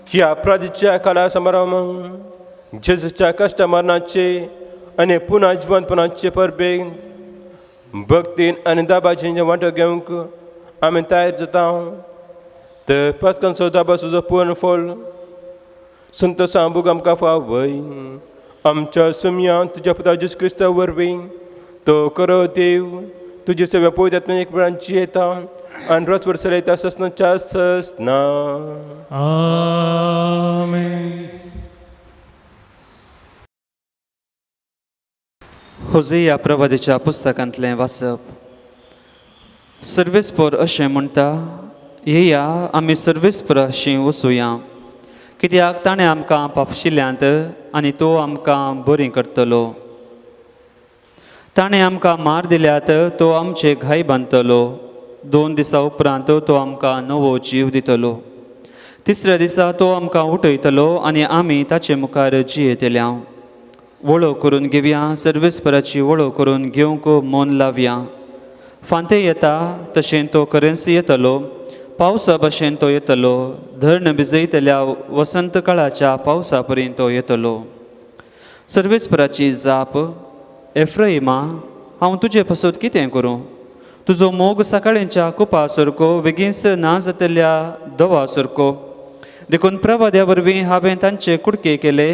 ह्या अपराधीच्या काळा समारंभाक जेजूच्या कश्ट मरणाचे आनी पुन्हा जिवंतपणाचे परबेन भक्तीन आनी दाबाचें वांटो घेवंक आमी तयार जाता. तर पासकांचो दाबा सुजो पूर्ण फळ संतोषां बूक आमकां फावय. आमच्या सुम्या तुज्या पुता जेजू क्रिस्ता वरवीं तो करो देव तुजी सेवा पळयतात आत्म्यान एक वेळांची येता आनी रोस वर्स चलयता ससनाच्या ससना. आमेन. होजिया प्रवादीच्या पुस्तकांतलें वाचप. सर्वेस्पर अशें म्हणटा, येया आमी सर्वेस्पराशी वचुया, कित्याक ताणें आमकां पापशिल्यांत आनी तो आमकां बरीं करतलो. ताणें आमकां मार दिल्यात, तो आमचे घाय बांदतलो. 2 दिसां उपरांत तो आमकां नवो जीव दितलो. 3ऱ्या दिसा तो आमकां उठयतलो आनी आमी ताचे मुखार जियेतल्या. वळो करून घेवया, सर्वेस्पराची वळो करून घेवंक मन लावया. फांते येता तशें तो करन्सी येतलो, पावसा भशेन तो येतलो, धरण भिजयतल्या वसंत काळाच्या पावसा पर्यंत तो येतलो. सर्वेस्पराची जाप, एफ्राइमा, हांव तुजे पासून कितें करूं? तुजो मोग सकाळींच्या कुपा सारको, बेगीनच ना जातल्या दवा सारको. देखून प्रवाद्या वरवीं हांवें तांचे कुडके केले,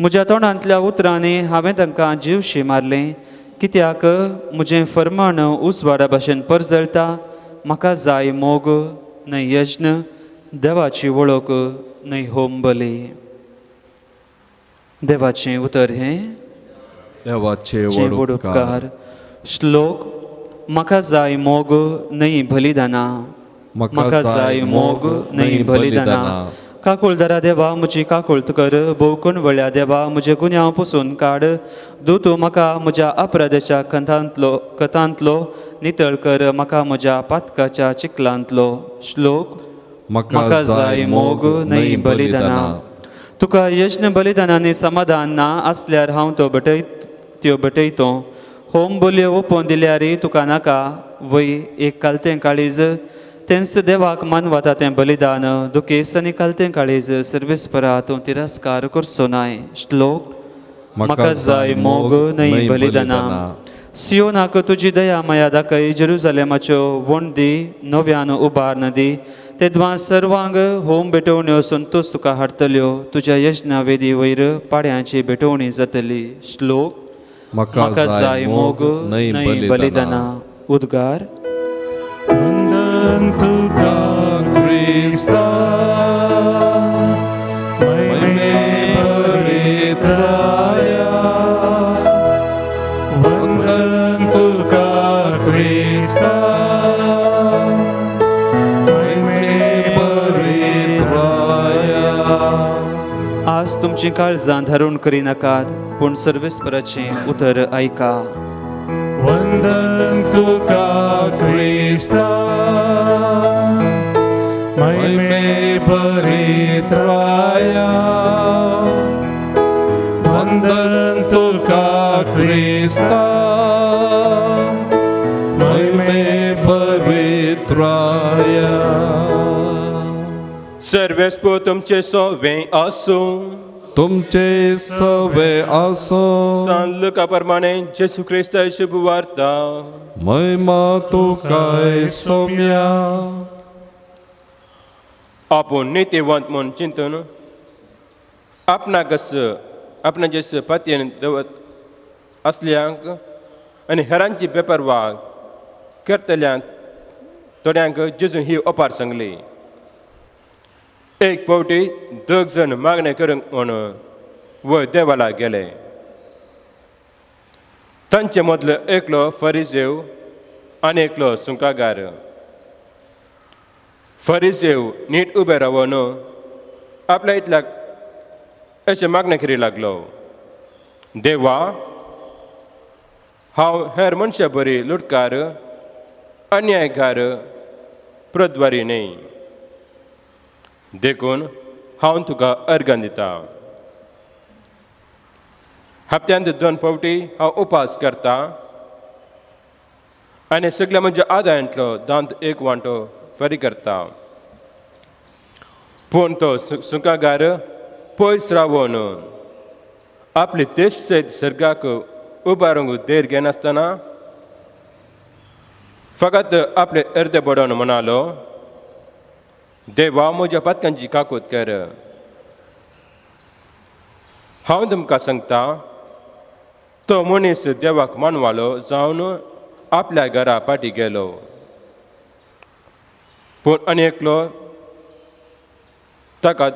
म्हज्या तोंडांतल्या उतरांनी हांवें तांकां जीवशी मारलें. कित्याक म्हजें फर्माण उसवाडा भाशेन परजळटा. म्हाका जाय मोग न्हय यज्ञ, देवाची वळख न्हय होम बली. देवाचें उतर हें देवाचे वडुपकार. श्लोक. म्हाका जाय मोग न्हय बलिदाना, म्हाका जाय मोग न्हय बलिदाना. काकुळदारा देवा म्हजी काकुळत कर, भोवकूण वळ्या देवा म्हजे गुन्यांव पुसून काड. तूं म्हाका म्हज्या अपराधाच्या कथांतलो नितळ कर, म्हाका म्हज्या पातकाच्या चिखलांतलो. श्लोक. म्हाका जाय मोग न्हय बलिदाना. तुका यज्ञ बलिदानांनी समाधान ना आसल्यार हांव त्यो बटयतो. होम बोलयो ओपोवन दिल्यारय तुका नाका. वय एक कालतें काळीज, तेंच देवाक मानवता तें बलिदान. दुखेस आनी कालतें काळीज सर्वेस्परा तूं तिरस्कार करचो नाय. श्लोक. म्हाका जाय मोग न्हय बलिदाना. सियोनाक तुजी दया माया दाखय, जेरुजालेमाच्यो वणदी नव्यान उबारन दी. तेदवां सर्वांग होम भेटोवण्यो संतोश तुका हाडटल्यो. तुज्या यज्ञा वेदी वयर पाड्यांची भेटोवणी जातली. श्लोक. म्हाका जाय मोग न्हय बलिदाना. उद्गार. वंदन तुका क्रिस्ता, महिमे भरीत राया. वंदन तुका क्रिस्ता, महिमे भरीत राया. आज तुमची काळजां धरून करिनाकात, पूण सर्वेस्पराचें उतर ऐका. वंदन तुका क्रिस्ता, महिमे भरीत राया. वंदन तुका क्रिस्ता, महिमे भरीत राया. सर्वेस्पो तुमचे सोवे आसूं, तुमचे सवे आसो. सांत लुका प्रमाणे जेसू ख्रिस्ताची शुभ वार्ता. महिमा तुकाय सोम्या. आपूण नित्यवंत म्हूण चिंतून आपणाचेच पत्येन दवत असल्यांक आनी हेरांची बेपरवाह करतल्यांक थोड्यांक जेजून ही ओपार सांगली. एक फावटी 2 जण मागणें करूंक म्हणून वयर देवाला गेले. तांचे मदलो एकलो फरिसेव आनी एकलो सुंकागार. फरिसेव नीट उबे रावन आपल्या इतल्याक अशें मागणें करूंक लागलो. देवा, हांव हेर मनशां बरी लुटकार, अन्यायकार, प्रद्वारी न्हय. देखून हांव तुका अर्गां दिता. हप्त्यांत 2 फावटी हांव उपास करता आनी सगळ्या म्हज्या आदायांतलो 1 वांटो फारीक करता. पूण तो सुकागार पयस रावन आपली तेश सयत सर्गाक उबारूंक देर घेनासतना फकत आपले अर्दे बडोवन म्हणालो, देवा, म्हज्या पातकांची काकूत कर. हांव तुमकां सांगता, तो मनीस देवाक मानवालो जावन आपल्या घरा पाटी गेलो. पूण आनी एकलो ताका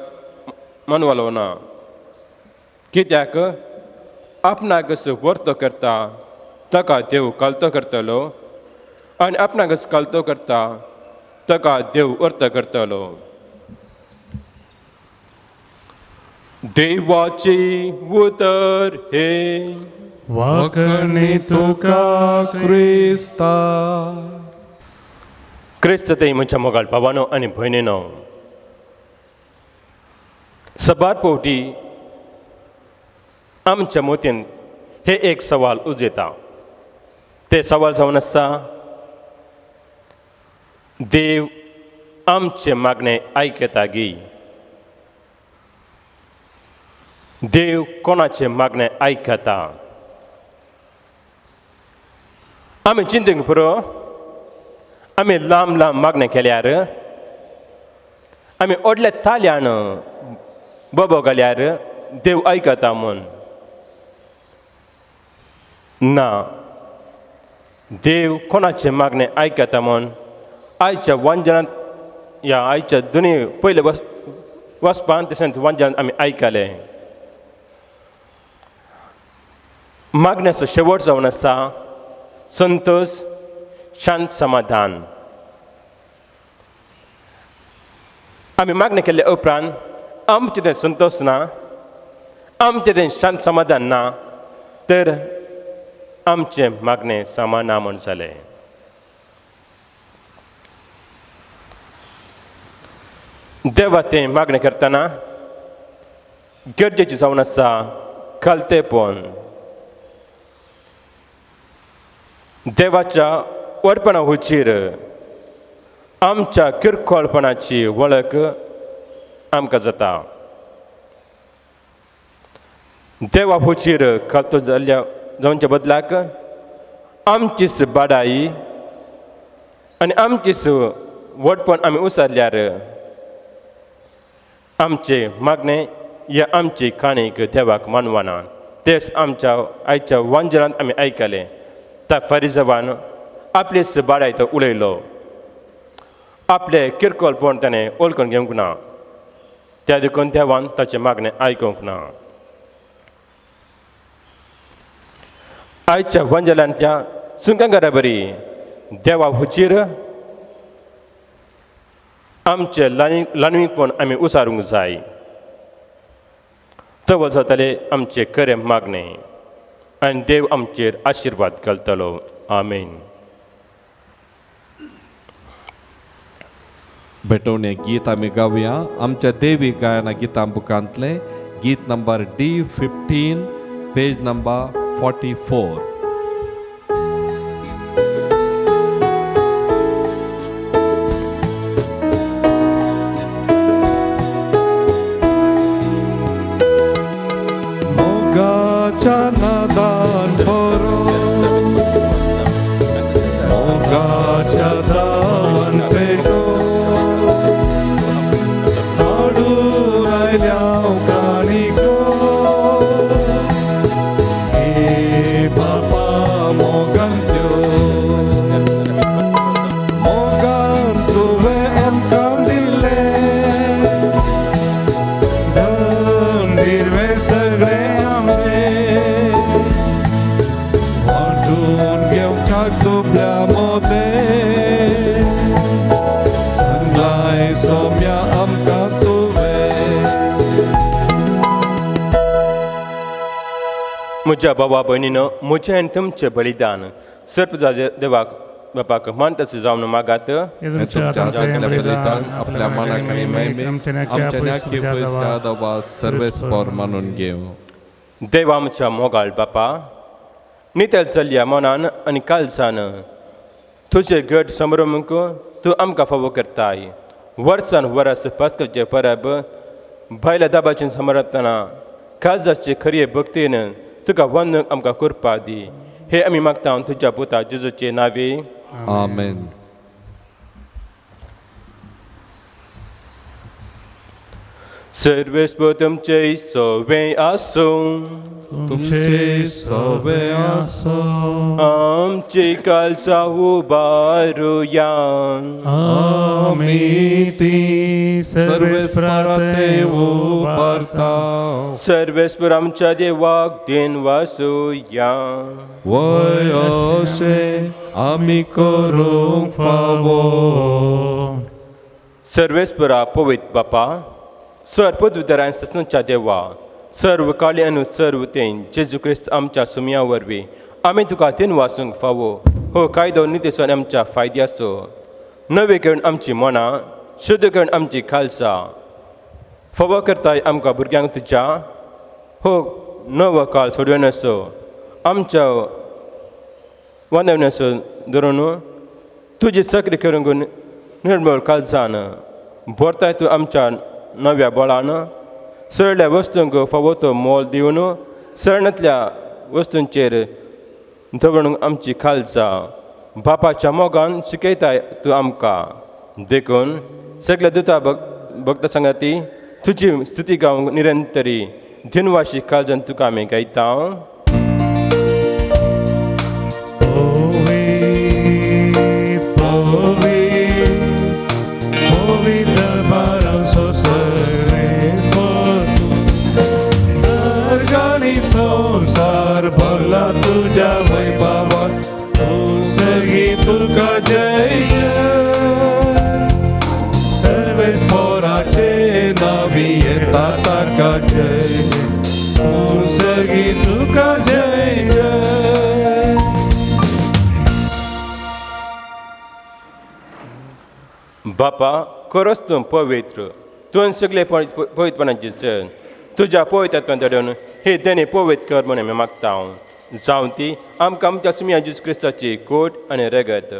मानवालो ना. कित्याक आपणाक वर्तो करता ताका देव कालतो करतलो आनी आपणाक कालतो करता ताका देव अर्थ करतलो. देवाची उतर हे वाकणी तुका क्रिस्ता. क्रिस्त ते म्हज्या मोगाळ भावानो आनी भयणीनो, सबार फावटी आमच्या मोतीन हे एक सवाल उजेता. ते सवाल जावन आसा, देव आमचे मागणे ऐकता गी देव कोणाचे मागणे ऐकता आम्ही चिंतूंक पुरो आम्ही लांब लांब मागणे केल्यार आम्ही ओडल्या ताल्यान बोबो घाल्यार देव ऐकता म्हूण ना देव कोणाचे मागणे ऐकता म्हूण आयच्या वंजनांत या आयच्या दुनी पयले वचपान तशेंच वंजनांत आमी आयकले मागण्याचो शेवट जावन आसा संतोष शांत समाधान आमी मागणी केल्ले उपरांत आमचें तें संतोष ना आमचें तें शांत समाधान ना तर आमचें मागणें समाना म्हूण जालें देवा तें मागणें करतना गरजेचें जावन आसा कलतेपण देवाच्या वडपणा हुचीर आमच्या किरकोळपणाची वळख आमकां जाता देवा हुचीर कलतो जावच्या बदलाक आमचीच बाडाई आनी आमचीच वडपण आमी उसारल्यार आमचे मागणे या आमची काणीक देवाक मानवना तेच आमच्या आयच्या वांजरांत आमी आयकले त्या फरिजवान आपलीच बाडाय तो उलयलो आपले किरकोळपण ताणें ओळखून घेवंक ना त्या देखून देवान ताचें मागणें आयकूंक ना आयच्या वंजलांतल्या सुंकांकारा बरी देवा हुचीर आमचे ल्हानवीपण आमी उसारूंक जाय तो जाताले आमचे खरें मागणें आनी देव आमचेर आशिर्वाद घालतलो आमेन भेटवणे गीत आमी गावया आमच्या देवी गायना गितां बुकांतले गीत नंबर D15 पेज नंबर 44 मोगाच्या नादान बरो मोगाच्या दान पेटो हाडू रायल्या काणिको हे बापा मोगान त्यो मोगान तुवें आमकां दिलें धन दिर्वें सगळें वाटून घेवपाक तुपल्या मोदे सांगलाय सोम्या आमकां तुवें म्हज्या भावा भयणीनो म्हजें आनी तुमचें बलिदान सर्पजा देवाक बापाक मानताचो जावन मागात आपल्या मनाकडे महिमे आमच्या नाकी पयस सर्वेस्पर मानून घेव देव आमच्या मोगाळ बापा नितळ चलया मनान आनी कालसान तुजे गट समारंभाक तूं आमकां फावो करताय वर्सान वरस पास्कलचें परब भायल्या दाबाचें समारंभतना काळजाचे खरये भक्तीन तुका वंदन आमकां करपाक दी हे आमी मागता तुज्या पुता जेजूचे नावे आमेन सर्वेस्पर तुमचे सवे आसूं तुमचे सवे आसो आमची कालसा उबारुया आमी ती सर्वेस्पराते उबारता सर्वेस्पर आमच्या देवाक दिन वासुया वय अशें आमी करूंक फावो सर्वेस्परा पवित्र बापा सर्वपदुदारान ससनच्या देवा सर्व काळी अनु सर्व तें जेजू क्रिस्त आमच्या सुमया वरवीं आमी तुका तीन वासूंक फावो हो कायदो नितीसोन आमच्या फायद्याचो नवे करून आमची मनां शुद्ध करून आमची खालसा फावो करताय आमकां भुरग्यांक तुज्या हो नवो काळ सोडून असो आमच्या वंदवण्याचो धरून तुजी सक्री करूंक निर्मळ काळजान भरताय तूं आमच्या नव्या बळान सरळ्या वस्तूंक फावो तो मोल दिवन सरणतल्या वस्तूंचेर दवरूंक आमची काळजां बापाच्या मोगान शिकयताय तूं आमकां देखून सगळ्या दुता भक्त संगती तुजी स्तुती गावंक निरंतरी दिनवाशी काळजान तुका आमी गायता संसार भरला तुझ्या वैभवात सर्गी तुका जय जय सर्वेस मोराचे नावी येता ताका जय सर्गी तुका जय जय बापा खरोच तूं पवित्र तुवें सगळे पवित्रपणाचे सण तुज्या पवित्रत्वान धरून हे देणे पवित्र कर म्हणून आमी मागता जावं ती आमकां आमच्या सुमिया जेजू क्रिस्ताची कोट आनी रगत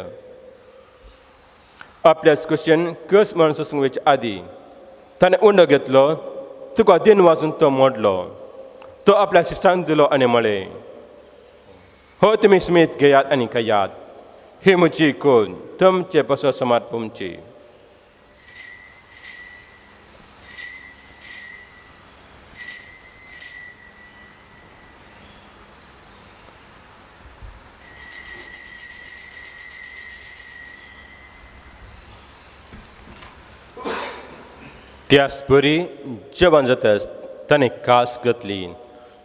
आपल्याच कुशीन कस म्हणून ससूंक आदी ताणें उंडो घेतलो तुका दिन वाजून तो मोडलो तो आपल्या शिश्यांक दिलो आनी म्हळें हो तुमी स्मीत घेयात आनी खायात ही म्हजी कोण तुमचे पसो समर्पणची त्याच बरी जेवण जाताच ताणें कास घेतली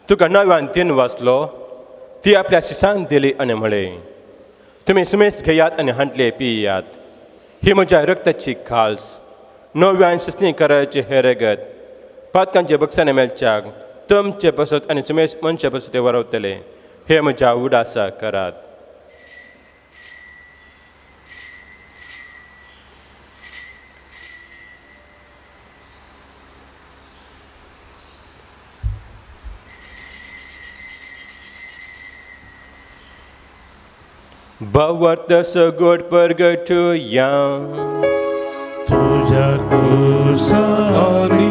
तुका नव्यान तीन वाचलो ती आपल्या शिश्यांक दिली आनी म्हळें तुमी सुमेस घेयात आनी हांतले पियात ही म्हज्या रक्ताची खास नव्यान शिस्नी करायचे हे रगत पातकांचे बक्षाने मेलच्याक तुमचे पसत आनी सुमेस मनशा पसत ते वरवतले हे म्हज्या उडासा करात Bawarta sagod pergatuya तुझ्या कुसानी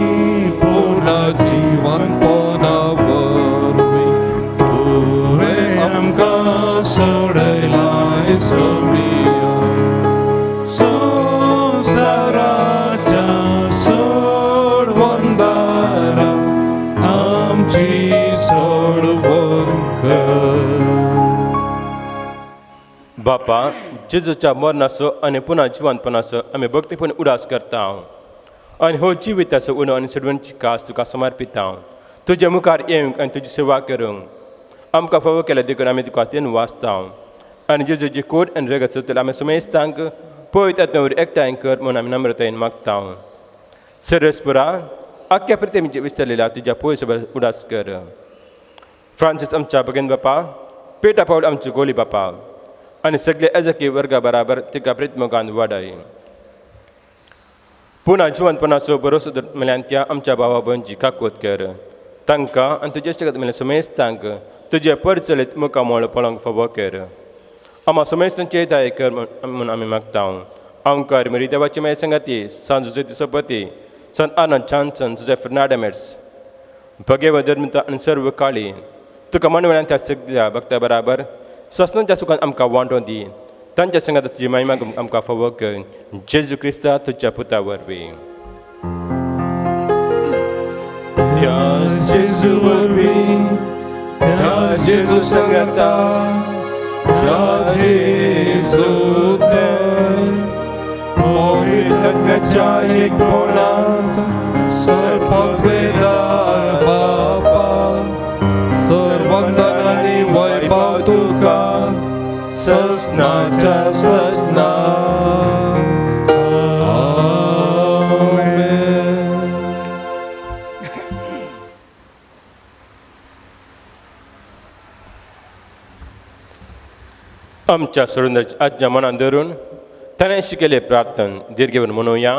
पूर्ण जीवन पोनावरवी तुवें आमकां सोडलाय सोमिया संसाराच्या सोडवंदारा आमची सोडवण कर बापा जेजूच्या मरणाचो आनी पुन्हा जिवंतपणाचो आमी भक्तीपूर्ण उडास करता आनी हो जिविताचो उणो आनी सडवणची कास तुका समर्पिता तुजे मुखार येवंक आनी तुजी सेवा करूंक आमकां फावो केल्या देखून आमी तुका तेन वाचता आनी जेजूची कोट आनी रगत सोदतले आमी सुमेस्तांक पवित्र एकठांय कर म्हूण आमी नम्रतायेन मागता सरस्पुरा आख्या प्रतिमेचे विस्तारलेल्या तुज्या पयस उडास कर फ्रांसीस आमच्या भगिनी बापा पेटा पावल आमची गोली बापा आनी सगळे अजकी वर्गा बराबर तिका प्रेतमोगान वाडय पुन्हा जिवंतपणाचो भरोसो म्हळ्यार त्या आमच्या भावा भयणची काकोत कर तांकां आनी तुजे इश्टगत म्हळ्यार समेस्तांक तुजे परचलीत मुखामोळ पळोवंक फावो कर आम्हा समेस्तांचे दाय कर म्हूण आमी मागता हांवकार मेरी देवाची माय संगाती सांजो ज्योती सपती संत आनंद छानसन सुजे फर्नाडमेट्स भगेव धर्मता आनी सर्व काळी तुका मनवळ्यान त्या सगळ्या भक्ता बराबर ससनांच्या सुखान आमकां वांटो दी तांच्या संगात तुजी महिमा आमकां फावो कर जेजू क्रिस्ता तुज्या पुता वरवीं त्या जेजू वरवीं त्या जेजू संगता त्या जेजू पवित्रत्वाच्या एकपणांत सर्वपदवेदार बापा सर्ववंदनांनी वैभव तुका ससनाच्या ससना आमेन. आमच्या सुरेंद्राची आज्ञा मनान धरून ताणें शिकयले प्रार्थन दीर्घेवन म्हणुया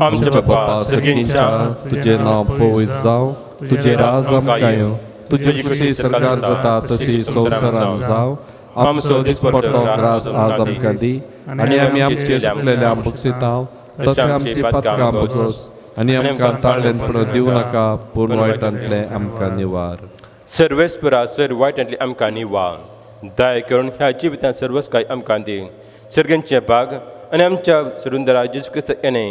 आमचे बापा सगळींच्या तुझे नाव पवित्र जाव तुझे राज आमकां येवं तुझी खुशी सरकार जाता तशी संवसारांत जाव आमचो दिसपडटो ग्रास आज आमकां दी आनी आमी आमचे सुकलेल्या बक्षितांव तशें आमची पातकां बक्षोस आनी आमकां ताळ्ळेनपण दिवं नाका पूण वायटांतले आमकां निवार. सर्वेस्परा सर वायटांतली आमकां निवार. दया करून ह्या जिवितांत सर्वस्काय आमकां दी. सर्गेंचे भाग आनी आमच्या सुरुंदरा जेजू क्रिस्त येणे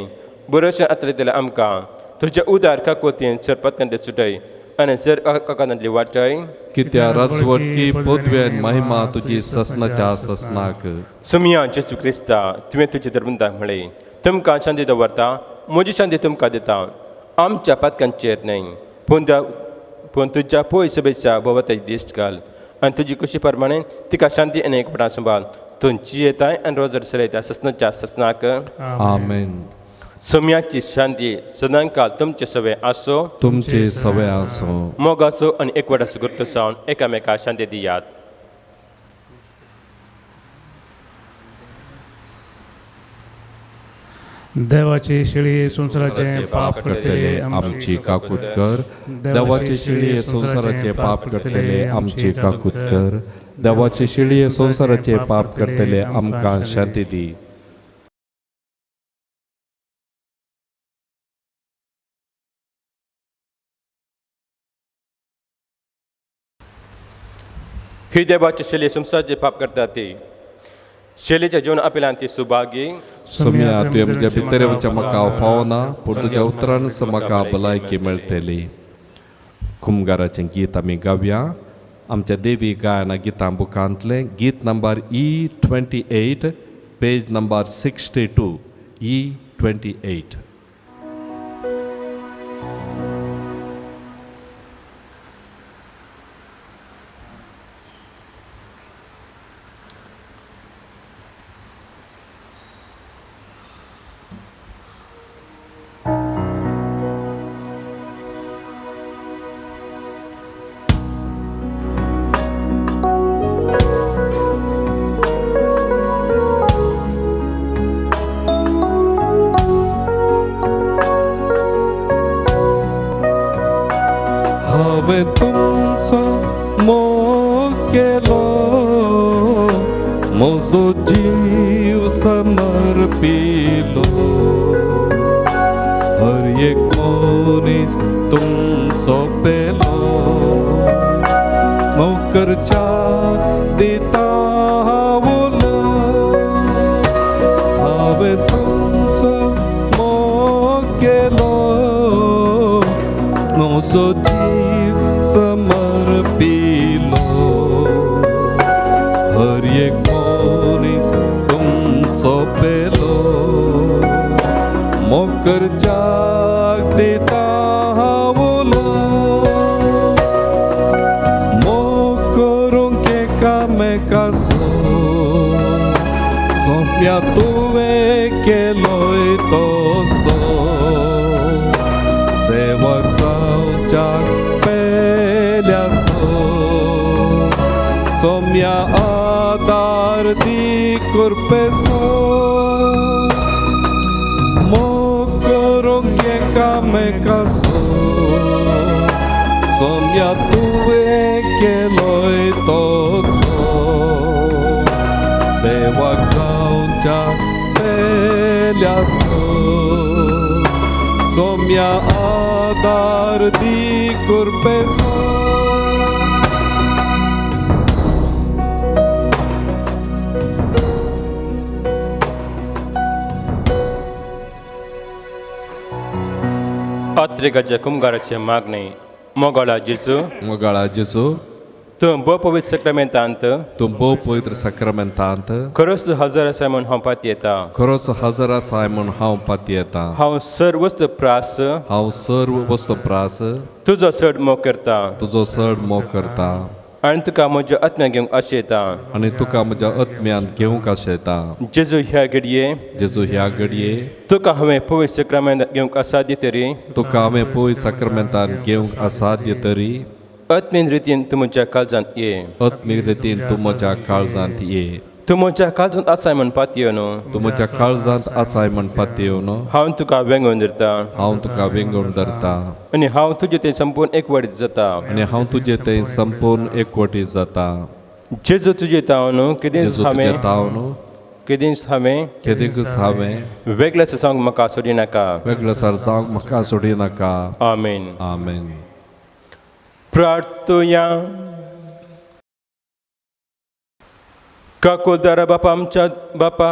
बरोवचें आतलें आमकां तुज्या उदार काकोतीन सर पातकांतले सुटय आनी सर काकांतली वाटय. कित्या राजवट की पदवी आनी महिमा तुजी ससनाच्या ससनाक. सुमिया जेजू क्रिस्ता तुवें तुजे धर्मदाक म्हळें तुमकां शांती दवरता म्हजी शांती तुमकां दिता. आमच्या पातकांचेर न्हय पूण तुज्या पळय सभेच्या भोवताची दिश्ट घाल आनी तुजी खुशी प्रमाणे तिका शांती आनी एकपणां सांबाळ. तुमची येताय आनी रोजर सरयता ससनाच्या ससनाक. आमेन. सुमयाची शांती सदांकाल तुमचे सवे आसो. तुमचे सवे आसो. मोगाचो आनी एकवटाचो गुर्त सावन एकामेकाक शांती दियात. देवाची शिळी संसाराचे पाप करतले आमची काकूत कर. देवाची शिळी संसाराचे पाप करतले आमची काकूत कर. देवाची शिळी संसाराचे पाप करतले आमकां शांती दी. ही देवाची शिळी संसाराचे पाप करता ती शेलीच्या जीवन आपल्यान ती सुभागी. सुमिया तुवें म्हज्या भितर वचच्या म्हाका फावना पूण तुज्या उतरान म्हाका भलायकी मेळटली. कुमगाराचें गीत आमी गावया. आमच्या देवी गायना गितां बुकांतलें गीत number E28 page number 62 E28. हांवें तुमचो मोग केलो म्हजो जीव समर्पिलो. हर एक मनीस तुमचो पेलो नोकरच्या दिता हांवलो. हांवें तुमचो मोग केलो म्हजो जीव समर्पिलो. हर एक मनीस तुमचो पेलो मोकरच्याक दिता हांवलो. मोग करूंक एकामेकाचो सोंप्या तुवें केलोय तसो. सेवक जावच्याक पेल्यासो सोम्या आदार दी कुरपेसो. मोग करूंक एकामेकाचो सोम्या तुवें केलोय तसो. सेवक जावच्याक पेल्यासो सोम्या आदार दी कुरपेसो. पात्रिकाच्या कुमगाराचे मागणे मोगाळा जेजू. मोगाळा जेजू तूं बो पवित्र सक्रामेंतांत तूं भोव पवित्र सक्रामेंतांत खरोच हजर आसा म्हूण हांव पाती येता. खरोच हजर आसाय म्हूण हांव पाती येता. हांव सर्व वस्त प्रास हांव सर्व वस्तू प्रास तुजो चड मोग करता तुजो चड मोग करता आनी तुका म्हज्या आत्म्या घेवंक आशयता. आनी तुका म्हज्या आत्म्यांत घेवंक आशयता. जेजू ह्या घडये जेजू ह्या घडये तुका हांवें पवित्र सक्रामेंत घेवंक असाध्य तरी तुका हांवें पवित्र सक्रामेंतांत घेवंक असाध्य तरी आत्मीन रितीन तूं म्हज्या काळजांत ये. आत्मीक रितीन तूं म्हज्या काळजांत ये. तूं म्हज्या काळजांत आसाय म्हूण पातयो न्हू. तूं म्हज्या काळजांत आसाय म्हूण पातयो न्हू. हांव तुका वेंगून धरता हांव तुका वेंगून धरता आनी हांव तुजे ते संपूर्ण एकवटीत जाता. आनी हांव तुजे थंय संपूर्ण एकवटी जाता. जेजू तुझे तावनो केदीस Jesu हांवें tuja taunu, केदीस हांवें kedigus hawe, वेगळ्या सांग म्हाका सोडी नाका wegla sarsang maka sudinaka. आमेन Amen. प्रार्थोया काकोदारा बापा आमच्या बापा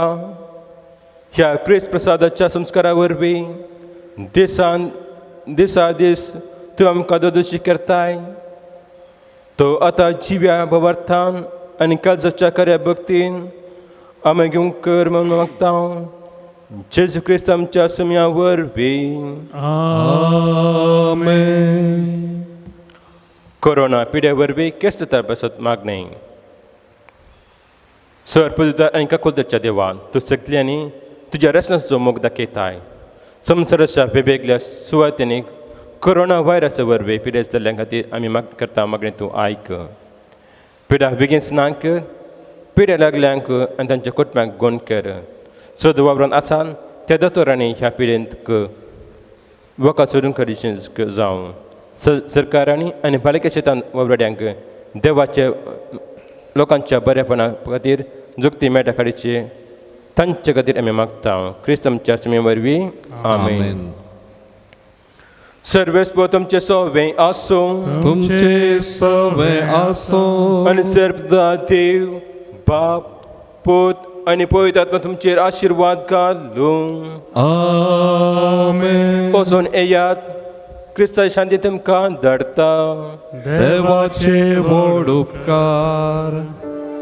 ह्या प्रेस प्रसादाच्या संस्कारा वरवीं दिसा दीस तूं आमकां दोदोशी करताय तो आतां जिव्या भवार्थान आनी काळजाच्या खऱ्या भक्तीन आमी घेवंक कर म्हणून मागता जेजू क्रिस्त आमच्या सुम्या वरवीं कोरोना पिड्या वरवीं केस्तार बसत मागणें सर पदुदार आनी काकुलदाच्या देवान तूं सगल्यांनी तुज्या रेसनाचो मोग दाखयताय संवसाराच्या वेगवेगळ्या सुवातींनी कोरोना व्हायरसा वरवीं पिडेस्त जाल्ल्या खातीर आमी करता मागणें तूं आयक पिड्या बेगिनसनांक पिड्या लागल्यांक आनी तांच्या कुटुंबाक गोंड कर सोद वावरान आसान त्या दोतोरांनी ह्या पिडेंत वखद सोडून काडचें जावं सरकारांनी आनी पालिके क्षेत्रांत वावरड्यांक देवाचे लोकांच्या बरेपणा खातीर जुक्ती मेळटा काडची तांचे खातीर आमी मागता क्रिस्त आमच्या सुमे वरवीं आमेन सर्वेस्व तुमचे सवे आसूं तुमचे सवे आसूं आनी सर्वदा देव बाप पूत आनी पवित्र आत्मा तुमचेर आशिर्वाद घालूं आमेन. वचून येयात क्रिस्ताची शांती तुमकां धाडटा देवाचे व्हड उपकार.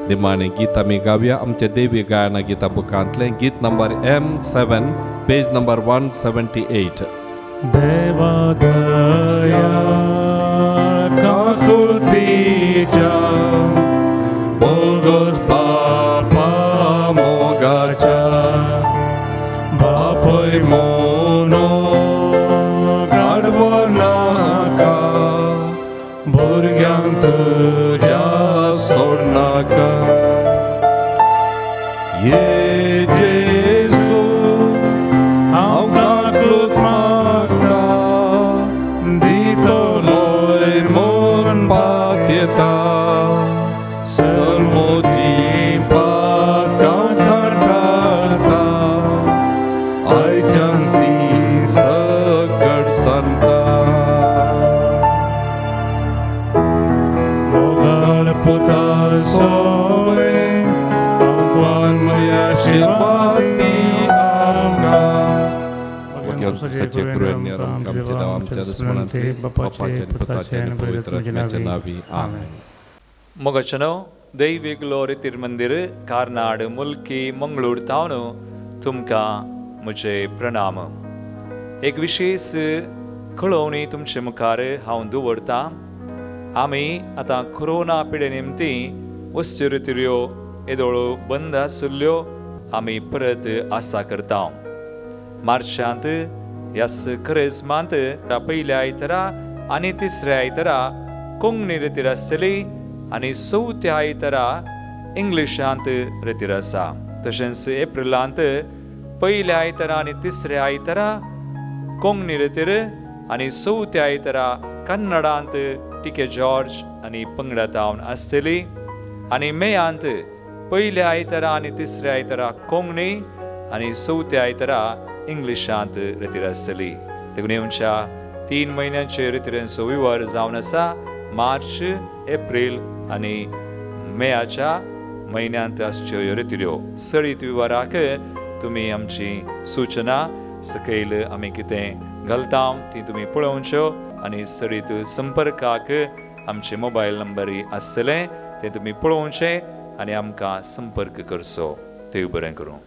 निमाणें गीत आमी गावया आमच्या देवी गायना गिता बुकांतलें गीत नंबर M7 पेज नंबर 178. देवा दया काकुलतीच्या बोगस पापा मोगाच्या बापय मोनो गाडवो नाका भुरग्यांक तुज्या सोडनाका. ये जेजू हांव काकूत मागता दितलोय मोन पात येता सर्मोची पात कांटाळता आयच्यान ती सकट सांगता. मोगाल पुता सोवे भगवान मया आशीर्वाद दी आमकां. सच्चे कृपयाने आमच्या देवा आमच्या दुश्मनांचे बापाचे आणि पुताचे आणि पवित्र आत्म्याचे नावी आमेन. ಮೊಗಚನೋ ದೈವಿಗ್ಲೋ ರಿತಿರ್ ಮಂದಿರ ಕಾರ್ನಾಡ್ ಮುಲ್ಕಿ ಮಂಗಳೂರು ತಾವನು तुमका मुझे प्रणाम. एक विशेष कळवणी तुमचे मुखार हांव दवरता. आमी आतां कोरोना पिडे निमती वस्तू रित्यो येदोळो बंद आसुल्ल्यो आमी परत आसा करता. मार्चांत ह्याच क्रिस्मांत पयल्या आयतारा आनी तिसऱ्या आयतारा कोंकणी रितीर आसतली आनी चवथ्या आयतारा इंग्लिशांत रितीर आसा. तशेंच एप्रिलांत पयल्या आयतारा आनी तिसऱ्या आयतारा कोंकणी रितीर आनी चवथ्या आयतारा कन्नडांत टिके जॉर्ज आनी पंगडा तावन आसतली. आनी मेयांत पयल्या आयतारा आनी तिसऱ्या आयतारा कोंकणी आनी चवथ्या आयतारा इंग्लिशांत रितीर आसतली. देखून येवच्या 3 म्हयन्यांचे रितीरेंचो विवर जावन आसा. मार्च, एप्रील आनी मेयाच्या म्हयन्यांत आसच्यो ह्यो रितीऱ्यो. सळीत विवराक तुमी आमची सूचना सकयल आमी कितें घालता ती तुमी पळोवच्यो आनी सळीत संपर्काक आमचे मोबायल नंबरूय आसतले ते तुमी पळोवचे आनी आमकां संपर्क करचो. देव बरें करूं.